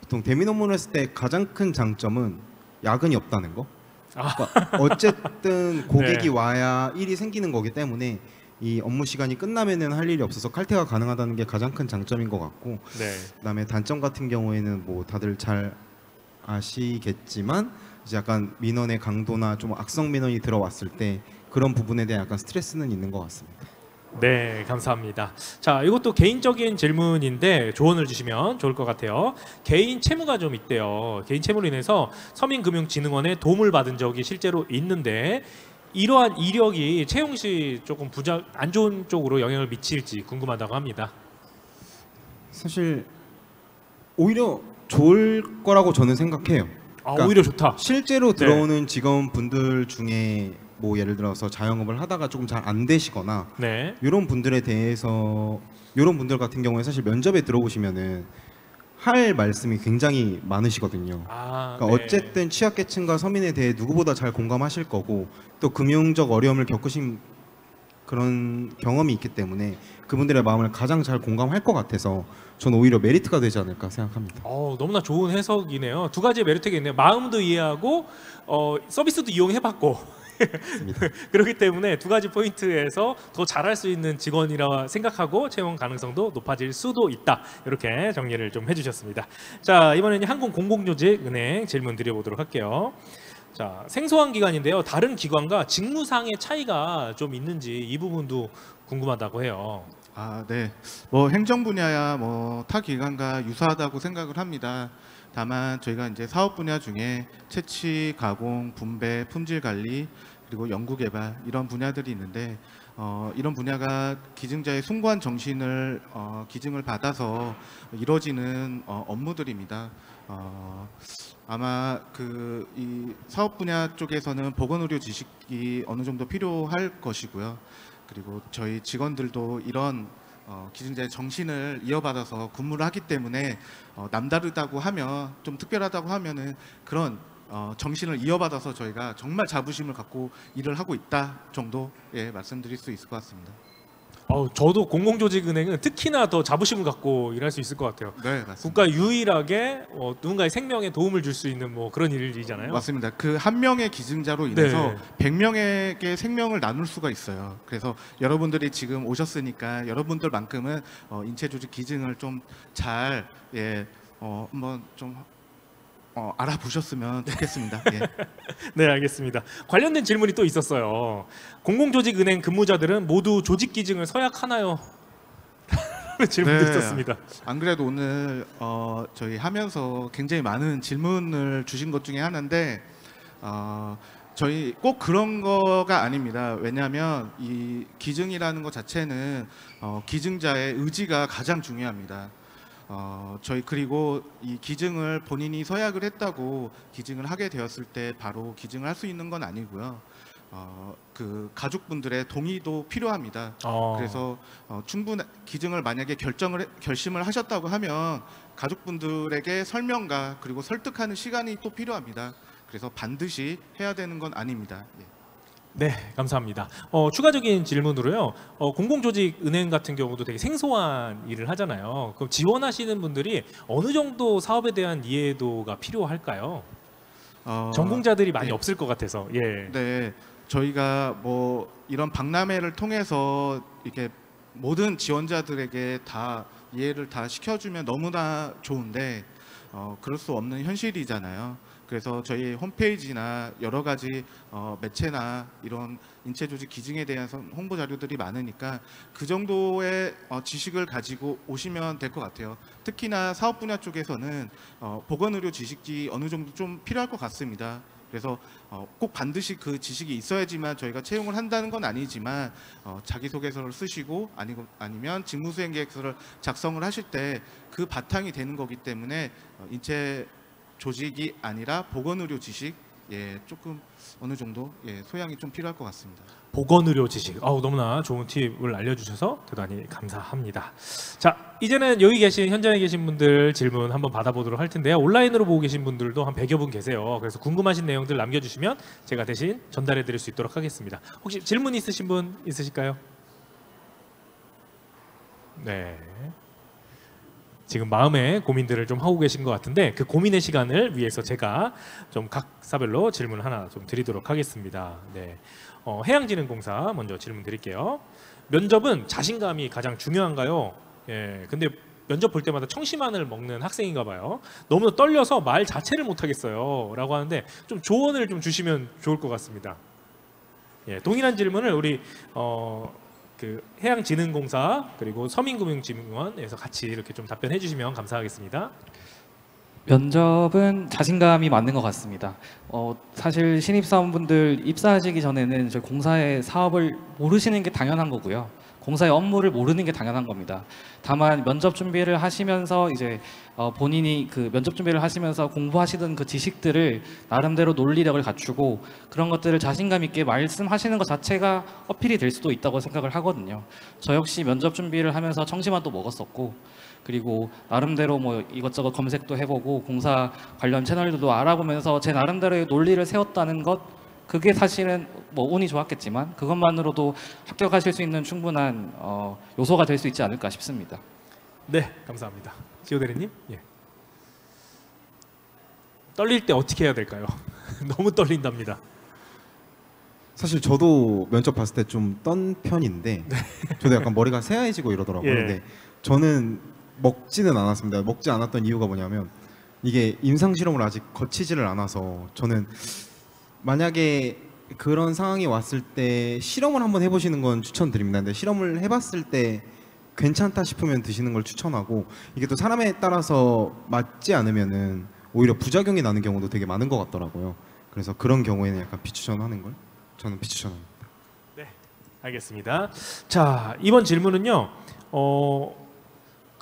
보통 대민 업무를 했을 때 가장 큰 장점은 야근이 없다는 거. 그러니까 어쨌든 고객이 네. 와야 일이 생기는 거기 때문에 이 업무 시간이 끝나면은 할 일이 없어서 칼퇴가 가능하다는 게 가장 큰 장점인 것 같고, 네. 그다음에 단점 같은 경우에는 뭐 다들 잘 아시겠지만 이제 약간 민원의 강도나 좀 악성 민원이 들어왔을 때 그런 부분에 대한 약간 스트레스는 있는 것 같습니다. 네, 감사합니다. 자, 이것도 개인적인 질문인데 조언을 주시면 좋을 것 같아요. 개인 채무가 좀 있대요. 개인 채무로 인해서 서민금융진흥원에 도움을 받은 적이 실제로 있는데 이러한 이력이 채용 시 조금 안 좋은 쪽으로 영향을 미칠지 궁금하다고 합니다. 사실 오히려 좋을 거라고 저는 생각해요. 그러니까 오히려 좋다. 실제로 들어오는 직원분들 중에 뭐 예를 들어서 자영업을 하다가 조금 잘 안 되시거나 네. 이런 분들에 대해서, 이런 분들 같은 경우에 사실 면접에 들어오시면은 할 말씀이 굉장히 많으시거든요. 그러니까 네. 어쨌든 취약계층과 서민에 대해 누구보다 잘 공감하실 거고, 또 금융적 어려움을 겪으신 그런 경험이 있기 때문에 그분들의 마음을 가장 잘 공감할 것 같아서 저는 오히려 메리트가 되지 않을까 생각합니다. 너무나 좋은 해석이네요. 두 가지의 메리트가 있네요. 마음도 이해하고 서비스도 이용해봤고 그렇기 때문에 두 가지 포인트에서 더 잘할 수 있는 직원이라 생각하고 채용 가능성도 높아질 수도 있다. 이렇게 정리를 좀 해주셨습니다. 자, 이번에는 한국공공조직은행 질문 드려보도록 할게요. 자, 생소한 기관인데요. 다른 기관과 직무상의 차이가 좀 있는지 이 부분도 궁금하다고 해요. 네. 뭐 행정 분야야 뭐 타 기관과 유사하다고 생각을 합니다. 다만 저희가 이제 사업 분야 중에 채취, 가공, 분배, 품질 관리, 그리고 연구 개발 이런 분야들이 있는데 이런 분야가 기증자의 숭고한 정신을 기증을 받아서 이루어지는 업무들입니다. 아마 이 사업 분야 쪽에서는 보건의료 지식이 어느 정도 필요할 것이고요. 그리고 저희 직원들도 이런 기증자의 정신을 이어받아서 근무를 하기 때문에 남다르다고 하면, 좀 특별하다고 하면은 그런 정신을 이어받아서 저희가 정말 자부심을 갖고 일을 하고 있다 정도 말씀드릴 수 있을 것 같습니다. 저도 공공조직은행은 특히나 더 자부심을 갖고 일할 수 있을 것 같아요. 네, 맞습니다. 국가 유일하게 누군가의 생명에 도움을 줄 수 있는 뭐 그런 일이잖아요. 맞습니다. 그 한 명의 기증자로 인해서 100명에게 생명을 나눌 수가 있어요. 그래서 여러분들이 지금 오셨으니까 여러분들만큼은 인체조직 기증을 좀 잘 한번 좀 알아보셨으면 좋겠습니다. 예. 네, 알겠습니다. 관련된 질문이 또 있었어요. 공공조직은행 근무자들은 모두 조직 기증을 서약하나요? 질문도 있었습니다. 안 그래도 오늘 저희 하면서 굉장히 많은 질문을 주신 것 중에 하나인데 저희 꼭 그런 거가 아닙니다. 왜냐하면 이 기증이라는 것 자체는 기증자의 의지가 가장 중요합니다. 저희 그리고 이 기증을 본인이 서약을 했다고 기증을 하게 되었을 때 바로 기증을 할 수 있는 건 아니고요. 그 가족분들의 동의도 필요합니다. 그래서 충분한 기증을 만약에 결심을 하셨다고 하면 가족분들에게 설명과 그리고 설득하는 시간이 또 필요합니다. 그래서 반드시 해야 되는 건 아닙니다. 예. 네, 감사합니다. 추가적인 질문으로요. 공공조직 은행 같은 경우도 되게 생소한 일을 하잖아요. 그럼 지원하시는 분들이 어느 정도 사업에 대한 이해도가 필요할까요? 전공자들이 많이 네. 없을 것 같아서. 예. 네, 저희가 뭐 이런 박람회를 통해서 이렇게 모든 지원자들에게 다 이해를 다 시켜주면 너무나 좋은데 그럴 수 없는 현실이잖아요. 그래서 저희 홈페이지나 여러 가지 매체나 이런 인체 조직 기증에 대한 홍보 자료들이 많으니까 그 정도의 지식을 가지고 오시면 될 것 같아요. 특히나 사업 분야 쪽에서는 보건의료 지식이 어느 정도 좀 필요할 것 같습니다. 그래서 꼭 반드시 그 지식이 있어야지만 저희가 채용을 한다는 건 아니지만 자기소개서를 쓰시고 아니면 직무수행 계획서를 작성을 하실 때 그 바탕이 되는 거기 때문에 인체 조직이 아니라 보건의료 지식 조금 어느 정도 소양이 좀 필요할 것 같습니다. 보건의료 지식. 너무나 좋은 팁을 알려주셔서 대단히 감사합니다. 자, 이제는 여기 계신 현장에 계신 분들 질문 한번 받아보도록 할 텐데요. 온라인으로 보고 계신 분들도 한 100여 분 계세요. 그래서 궁금하신 내용들 남겨주시면 제가 대신 전달해 드릴 수 있도록 하겠습니다. 혹시 질문 있으신 분 있으실까요? 네. 지금 마음의 고민들을 좀 하고 계신 것 같은데 그 고민의 시간을 위해서 제가 좀 각 사별로 질문 하나 좀 드리도록 하겠습니다. 네. 해양진흥공사 먼저 질문 드릴게요. 면접은 자신감이 가장 중요한가요? 예. 근데 면접 볼 때마다 청심환을 먹는 학생인가 봐요. 너무 떨려서 말 자체를 못 하겠어요. 라고 하는데 좀 조언을 좀 주시면 좋을 것 같습니다. 예. 동일한 질문을 우리 그 해양진흥공사 그리고 서민금융진흥원에서 같이 이렇게 좀 답변해 주시면 감사하겠습니다. 면접은 자신감이 맞는 것 같습니다. 사실 신입사원분들 입사하시기 전에는 저희 공사의 사업을 모르시는 게 당연한 거고요. 공사의 업무를 모르는 게 당연한 겁니다. 다만 면접 준비를 하시면서 이제 본인이 그 면접 준비를 하시면서 공부하시던 그 지식들을 나름대로 논리력을 갖추고 그런 것들을 자신감 있게 말씀하시는 것 자체가 어필이 될 수도 있다고 생각을 하거든요. 저 역시 면접 준비를 하면서 청심환도 먹었었고 그리고 나름대로 뭐 이것저것 검색도 해보고 공사 관련 채널들도 알아보면서 제 나름대로의 논리를 세웠다는 것 그게 사실은 뭐 운이 좋았겠지만 그것만으로도 합격하실 수 있는 충분한 요소가 될 수 있지 않을까 싶습니다. 네, 감사합니다. 지호 대리님. 예. 떨릴 때 어떻게 해야 될까요? 너무 떨린답니다. 사실 저도 면접 봤을 때 좀 떤 편인데 저도 약간 머리가 새하얘지고 이러더라고요. 예. 근데 저는 먹지는 않았습니다. 먹지 않았던 이유가 뭐냐면 이게 임상 실험을 아직 거치지를 않아서 저는 만약에 그런 상황이 왔을 때 실험을 한번 해보시는 건 추천드립니다. 근데 실험을 해봤을 때 괜찮다 싶으면 드시는 걸 추천하고 이게 또 사람에 따라서 맞지 않으면은 오히려 부작용이 나는 경우도 되게 많은 것 같더라고요. 그래서 그런 경우에는 약간 비추천하는 걸 저는 비추천합니다. 네, 알겠습니다. 자, 이번 질문은요.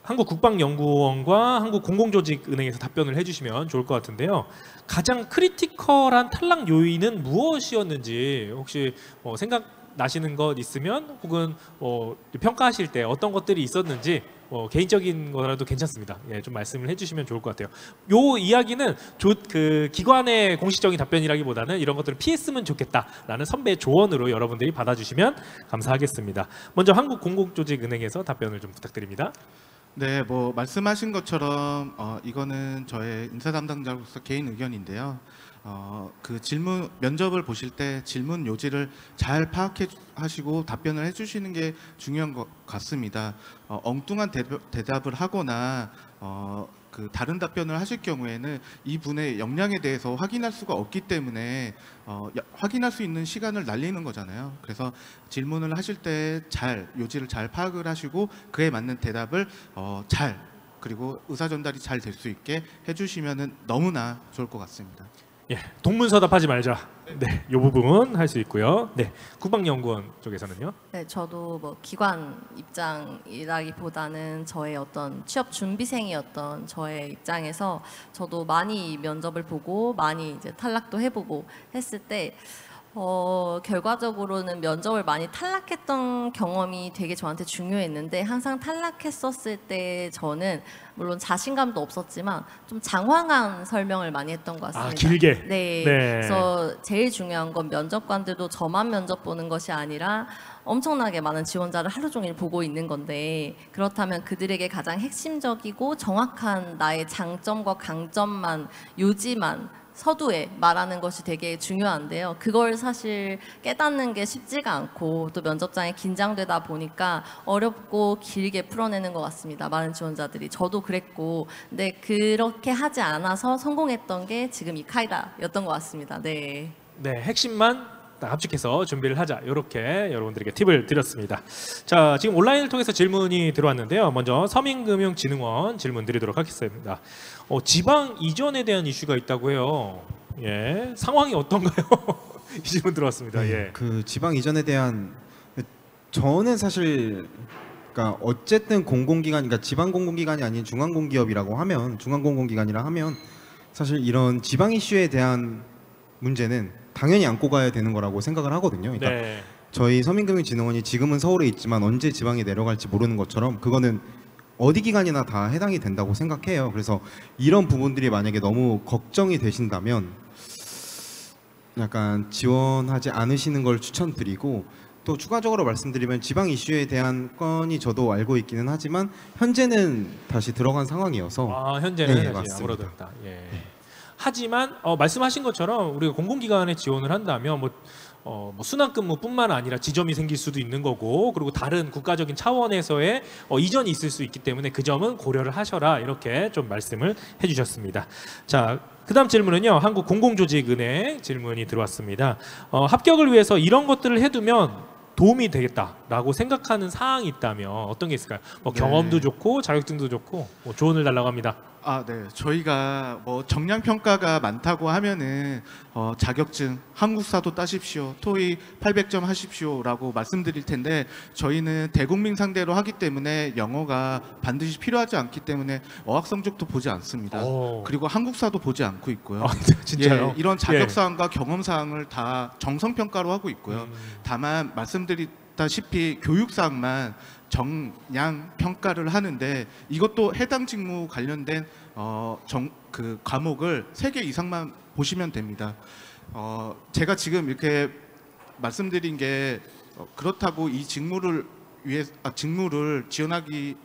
한국국방연구원과 한국공공조직은행에서 답변을 해주시면 좋을 것 같은데요. 가장 크리티컬한 탈락 요인은 무엇이었는지 혹시 생각나시는 것 있으면 혹은 평가하실 때 어떤 것들이 있었는지 개인적인 거라도 괜찮습니다. 예, 좀 말씀을 해주시면 좋을 것 같아요. 요 이야기는 그 기관의 공식적인 답변이라기보다는 이런 것들을 피했으면 좋겠다라는 선배의 조언으로 여러분들이 받아주시면 감사하겠습니다. 먼저 한국공공조직은행에서 답변을 좀 부탁드립니다. 네, 뭐 말씀하신 것처럼 이거는 저의 인사 담당자로서 개인 의견인데요. 그 질문 면접을 보실 때 질문 요지를 잘 파악해 하시고 답변을 해주시는 게 중요한 것 같습니다. 엉뚱한 대답을 하거나 그 다른 답변을 하실 경우에는 이분의 역량에 대해서 확인할 수가 없기 때문에 확인할 수 있는 시간을 날리는 거잖아요. 그래서 질문을 하실 때 요지를 잘 파악을 하시고 그에 맞는 대답을 그리고 의사 전달이 잘 될 수 있게 해주시면은 너무나 좋을 것 같습니다. 예, 동문서답하지 말자. 네, 이 부분 할 수 있고요. 네, 국방연구원 쪽에서는요. 네, 저도 뭐 기관 입장이라기보다는 저의 어떤 취업 준비생이었던 저의 입장에서 저도 많이 면접을 보고 많이 이제 탈락도 해보고 했을 때 결과적으로는 면접을 많이 탈락했던 경험이 되게 저한테 중요했는데 항상 탈락했었을 때 저는 물론 자신감도 없었지만 좀 장황한 설명을 많이 했던 것 같습니다. 아, 길게. 네. 네. 그래서 제일 중요한 건 면접관들도 저만 면접 보는 것이 아니라 엄청나게 많은 지원자를 하루 종일 보고 있는 건데 그렇다면 그들에게 가장 핵심적이고 정확한 나의 장점과 강점만 요지만 서두에 말하는 것이 되게 중요한데요. 그걸 사실 깨닫는 게 쉽지가 않고 또 면접장에 긴장되다 보니까 어렵고 길게 풀어내는 것 같습니다. 많은 지원자들이. 저도 그랬고, 근데 그렇게 하지 않아서 성공했던 게 지금 이 카이라였던 것 같습니다. 네. 네, 핵심만 딱 압축해서 준비를 하자. 이렇게 여러분들에게 팁을 드렸습니다. 자, 지금 온라인을 통해서 질문이 들어왔는데요. 먼저 서민금융진흥원 질문 드리도록 하겠습니다. 지방 이전에 대한 이슈가 있다고 해요. 예, 상황이 어떤가요? 이 질문 들어왔습니다. 예. 그 지방 이전에 대한 저는 사실 그러니까 어쨌든 공공기관, 그러니까 지방 공공기관이 아닌 중앙공기업이라고 하면 중앙공공기관이라 하면 사실 이런 지방 이슈에 대한 문제는 당연히 안고 가야 되는 거라고 생각을 하거든요. 그러니까 네. 저희 서민금융진흥원이 지금은 서울에 있지만 언제 지방에 내려갈지 모르는 것처럼 그거는 어디 기관이나 다 해당이 된다고 생각해요. 그래서 이런 부분들이 만약에 너무 걱정이 되신다면 약간 지원하지 않으시는 걸 추천드리고, 또 추가적으로 말씀드리면 지방 이슈에 대한 건이 저도 알고 있기는 하지만 현재는 다시 들어간 상황이어서 현재는 네, 다시 맞습니다. 아무래도 있다. 예. 하지만 말씀하신 것처럼 우리가 공공기관에 지원을 한다면 뭐 순환근무뿐만 아니라 지점이 생길 수도 있는 거고, 그리고 다른 국가적인 차원에서의 이전이 있을 수 있기 때문에 그 점은 고려를 하셔라, 이렇게 좀 말씀을 해주셨습니다. 자, 그다음 질문은요, 한국공공조직은행 질문이 들어왔습니다. 합격을 위해서 이런 것들을 해두면 도움이 되겠다라고 생각하는 사항이 있다면 어떤 게 있을까요? 뭐 네. 경험도 좋고 자격증도 좋고 뭐 조언을 달라고 합니다. 네. 저희가 뭐 정량 평가가 많다고 하면은 자격증 한국사도 따십시오, 토익 800점 하십시오라고 말씀드릴 텐데, 저희는 대국민 상대로 하기 때문에 영어가 반드시 필요하지 않기 때문에 어학 성적도 보지 않습니다. 그리고 한국사도 보지 않고 있고요. 진짜요? 예, 이런 자격 사항과 경험 사항을 다 정성 평가로 하고 있고요. 다만 말씀드렸다시피 교육 사항만 정량 평가를 하는데, 이것도 해당 직무 관련된 그 과목을 3개 이상만 보시면 됩니다. 제가 지금 이렇게 말씀드린 게 그렇다고 이 직무를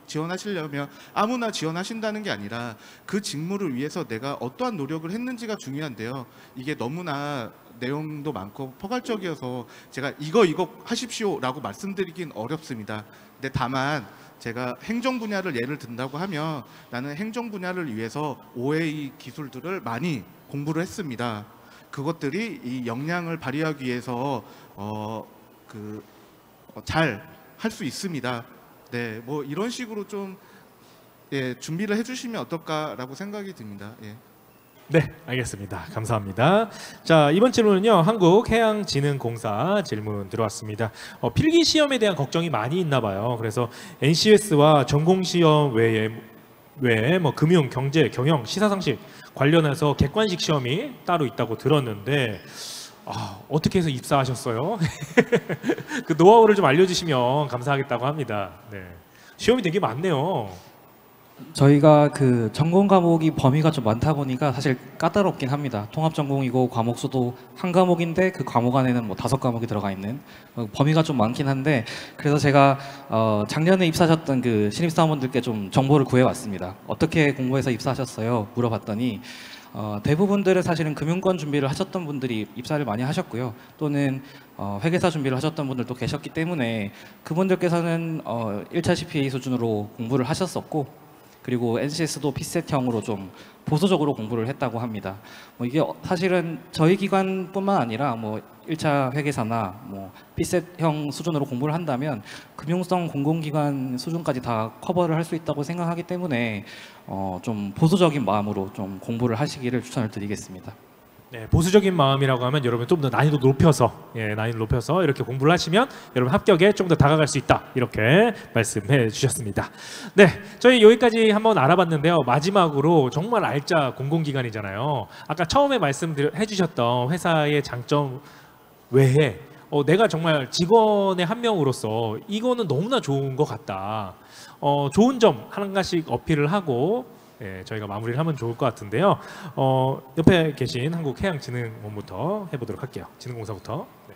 지원하시려면 아무나 지원하신다는 게 아니라 그 직무를 위해서 내가 어떠한 노력을 했는지가 중요한데요. 이게 너무나 내용도 많고 포괄적이어서 제가 이거 하십시오라고 말씀드리긴 어렵습니다. 근데 다만 제가 행정 분야를 예를 든다고 하면 나는 행정 분야를 위해서 OA 기술들을 많이 공부를 했습니다. 그것들이 이 역량을 발휘하기 위해서 잘 할 수 있습니다. 네, 뭐 이런 식으로 좀 준비를 해주시면 어떨까라고 생각이 듭니다. 예. 네, 알겠습니다. 감사합니다. 자, 이번 질문은요, 한국해양진흥공사 질문 들어왔습니다. 필기 시험에 대한 걱정이 많이 있나 봐요. 그래서 NCS와 전공시험 외에 뭐 금융, 경제, 경영, 시사상식 관련해서 객관식 시험이 따로 있다고 들었는데 어떻게 해서 입사하셨어요? 그 노하우를 좀 알려주시면 감사하겠다고 합니다. 네, 시험이 되게 많네요. 저희가 그 전공 과목이 범위가 좀 많다 보니까 사실 까다롭긴 합니다. 통합 전공이고 과목 수도 한 과목인데 그 과목 안에는 뭐 5과목이 들어가 있는 범위가 좀 많긴 한데, 그래서 제가 작년에 입사하셨던 그 신입사원분들께 좀 정보를 구해왔습니다. 어떻게 공부해서 입사하셨어요? 물어봤더니 대부분들은 사실은 금융권 준비를 하셨던 분들이 입사를 많이 하셨고요. 또는 회계사 준비를 하셨던 분들도 계셨기 때문에 그분들께서는 1차 CPA 수준으로 공부를 하셨었고, 그리고 NCS도 피셋형으로 좀 보수적으로 공부를 했다고 합니다. 뭐 이게 사실은 저희 기관뿐만 아니라 뭐 1차 회계사나 뭐 피셋형 수준으로 공부를 한다면 금융성 공공기관 수준까지 다 커버를 할 수 있다고 생각하기 때문에 좀 보수적인 마음으로 좀 공부를 하시기를 추천을 드리겠습니다. 네, 보수적인 마음이라고 하면 여러분 좀 더 난이도 높여서 이렇게 공부를 하시면 여러분 합격에 좀 더 다가갈 수 있다, 이렇게 말씀해 주셨습니다. 네, 저희 여기까지 한번 알아봤는데요. 마지막으로 정말 알짜 공공기관이잖아요. 아까 처음에 말씀해 주셨던 회사의 장점 외에 내가 정말 직원의 한 명으로서 이거는 너무나 좋은 것 같다, 좋은 점 한 가지씩 어필을 하고 저희가 마무리를 하면 좋을 것 같은데요. 옆에 계신 한국해양진흥원부터 해보도록 할게요. 진흥공사부터. 네.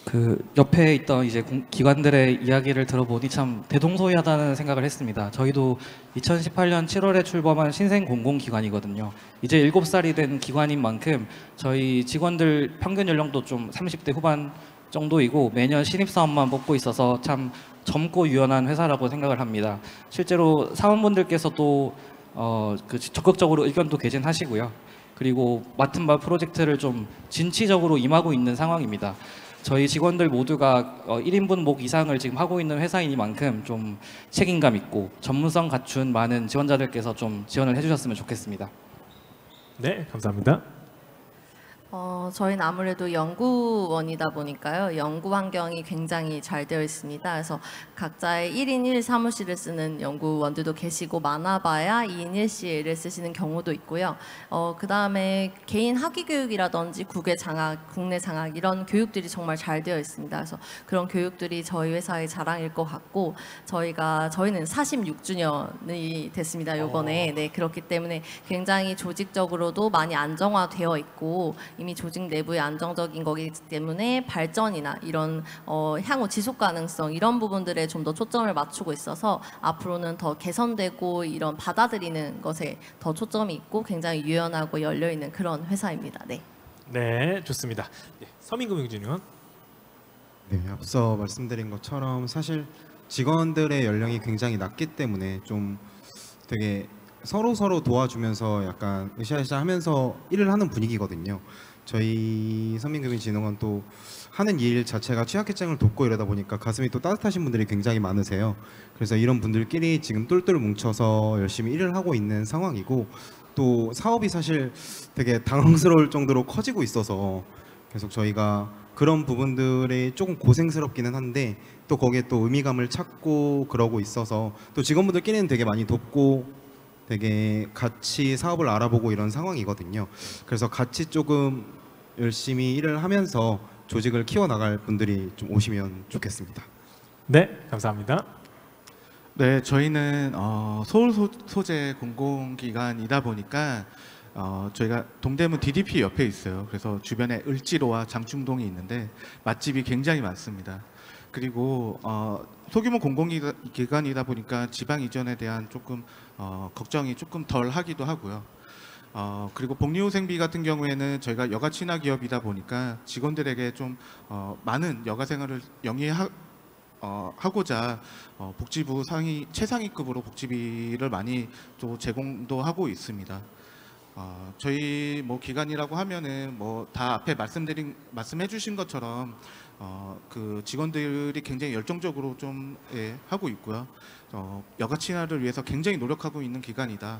그 옆에 있던 이제 기관들의 이야기를 들어보니 참 대동소이하다는 생각을 했습니다. 저희도 2018년 7월에 출범한 신생 공공기관이거든요. 이제 7살이 된 기관인 만큼 저희 직원들 평균 연령도 좀 30대 후반 정도이고 매년 신입사원만 뽑고 있어서 참 젊고 유연한 회사라고 생각을 합니다. 실제로 사원분들께서도 적극적으로 의견도 개진하시고요. 그리고 맡은 바 프로젝트를 좀 진취적으로 임하고 있는 상황입니다. 저희 직원들 모두가 1인분 목 이상을 지금 하고 있는 회사이니만큼 좀 책임감 있고 전문성 갖춘 많은 지원자들께서 좀 지원을 해주셨으면 좋겠습니다. 네, 감사합니다. 저희는 아무래도 연구원이다 보니까요. 연구 환경이 굉장히 잘 되어 있습니다. 그래서 각자의 1인 1 사무실을 쓰는 연구원들도 계시고 많아봐야 2인 1실을 쓰시는 경우도 있고요. 그 다음에 개인 학위 교육이라든지 국내 장학 이런 교육들이 정말 잘 되어 있습니다. 그래서 그런 교육들이 저희 회사의 자랑일 것 같고 저희는 46주년이 됐습니다. 이번에. 네, 그렇기 때문에 굉장히 조직적으로도 많이 안정화되어 있고 이미 조직 내부의 안정적인 거기 때문에 발전이나 이런 향후 지속 가능성 이런 부분들에 좀 더 초점을 맞추고 있어서 앞으로는 더 개선되고 이런 받아들이는 것에 더 초점이 있고 굉장히 유연하고 열려 있는 그런 회사입니다. 네. 네, 좋습니다. 네, 서민금융진흥원. 네, 앞서 말씀드린 것처럼 사실 직원들의 연령이 굉장히 낮기 때문에 좀 되게 서로 도와주면서 약간 으쌰으쌰 하면서 일을 하는 분위기거든요. 저희 서민금융진흥원 또 하는 일 자체가 취약계층을 돕고 이러다 보니까 가슴이 또 따뜻하신 분들이 굉장히 많으세요. 그래서 이런 분들끼리 지금 똘똘 뭉쳐서 열심히 일을 하고 있는 상황이고 또 사업이 사실 되게 당황스러울 정도로 커지고 있어서 계속 저희가 그런 부분들이 조금 고생스럽기는 한데 또 거기에 또 의미감을 찾고 그러고 있어서 또 직원분들끼리는 되게 많이 돕고 되게 같이 사업을 알아보고 이런 상황이거든요. 그래서 같이 조금 열심히 일을 하면서 조직을 키워나갈 분들이 좀 오시면 좋겠습니다. 네, 감사합니다. 네, 저희는 서울 소재 공공기관이다 보니까 저희가 동대문 DDP 옆에 있어요. 그래서 주변에 을지로와 장충동이 있는데 맛집이 굉장히 많습니다. 그리고 소규모 공공기관이다 보니까 지방 이전에 대한 조금 걱정이 조금 덜 하기도 하고요. 그리고 복리후생비 같은 경우에는 저희가 여가 친화 기업이다 보니까 직원들에게 좀 많은 여가 생활을 하고자 복지부 최상위급으로 복지비를 많이 또 제공도 하고 있습니다. 저희 뭐 기관이라고 하면은 뭐 다 앞에 말씀해주신 것처럼 그 직원들이 굉장히 열정적으로 좀 하고 있고요. 여가 친화를 위해서 굉장히 노력하고 있는 기관이다.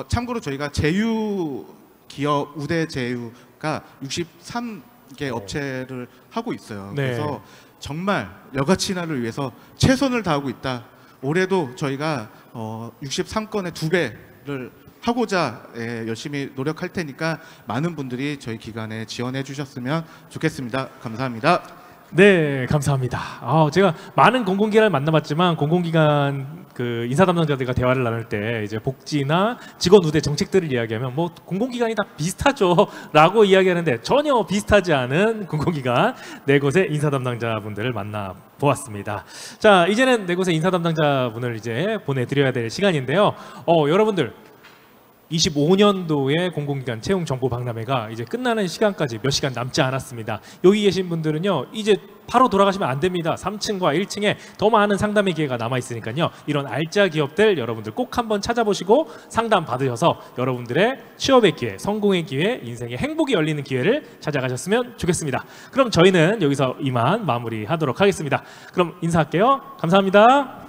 참고로 저희가 제휴 기업 우대 제휴가 63개 업체를 하고 있어요. 네. 그래서 정말 여가 친화를 위해서 최선을 다하고 있다. 올해도 저희가 63건의 2배를 하고자 열심히 노력할 테니까 많은 분들이 저희 기관에 지원해 주셨으면 좋겠습니다. 감사합니다. 네, 감사합니다. 제가 많은 공공기관을 만나봤지만 공공기관 그 인사 담당자들과 대화를 나눌 때 이제 복지나 직원 우대 정책들을 이야기하면 뭐 공공기관이 다 비슷하죠라고 이야기하는데 전혀 비슷하지 않은 공공기관 네 곳의 인사 담당자분들을 만나 보았습니다. 자, 이제는 네 곳의 인사 담당자분을 이제 보내드려야 될 시간인데요. 여러분들. 25년도의 공공기관 채용 정보 박람회가 이제 끝나는 시간까지 몇 시간 남지 않았습니다. 여기 계신 분들은요, 이제 바로 돌아가시면 안 됩니다. 3층과 1층에 더 많은 상담의 기회가 남아 있으니까요. 이런 알짜 기업들 여러분들 꼭 한번 찾아보시고 상담 받으셔서 여러분들의 취업의 기회, 성공의 기회, 인생의 행복이 열리는 기회를 찾아가셨으면 좋겠습니다. 그럼 저희는 여기서 이만 마무리하도록 하겠습니다. 그럼 인사할게요. 감사합니다.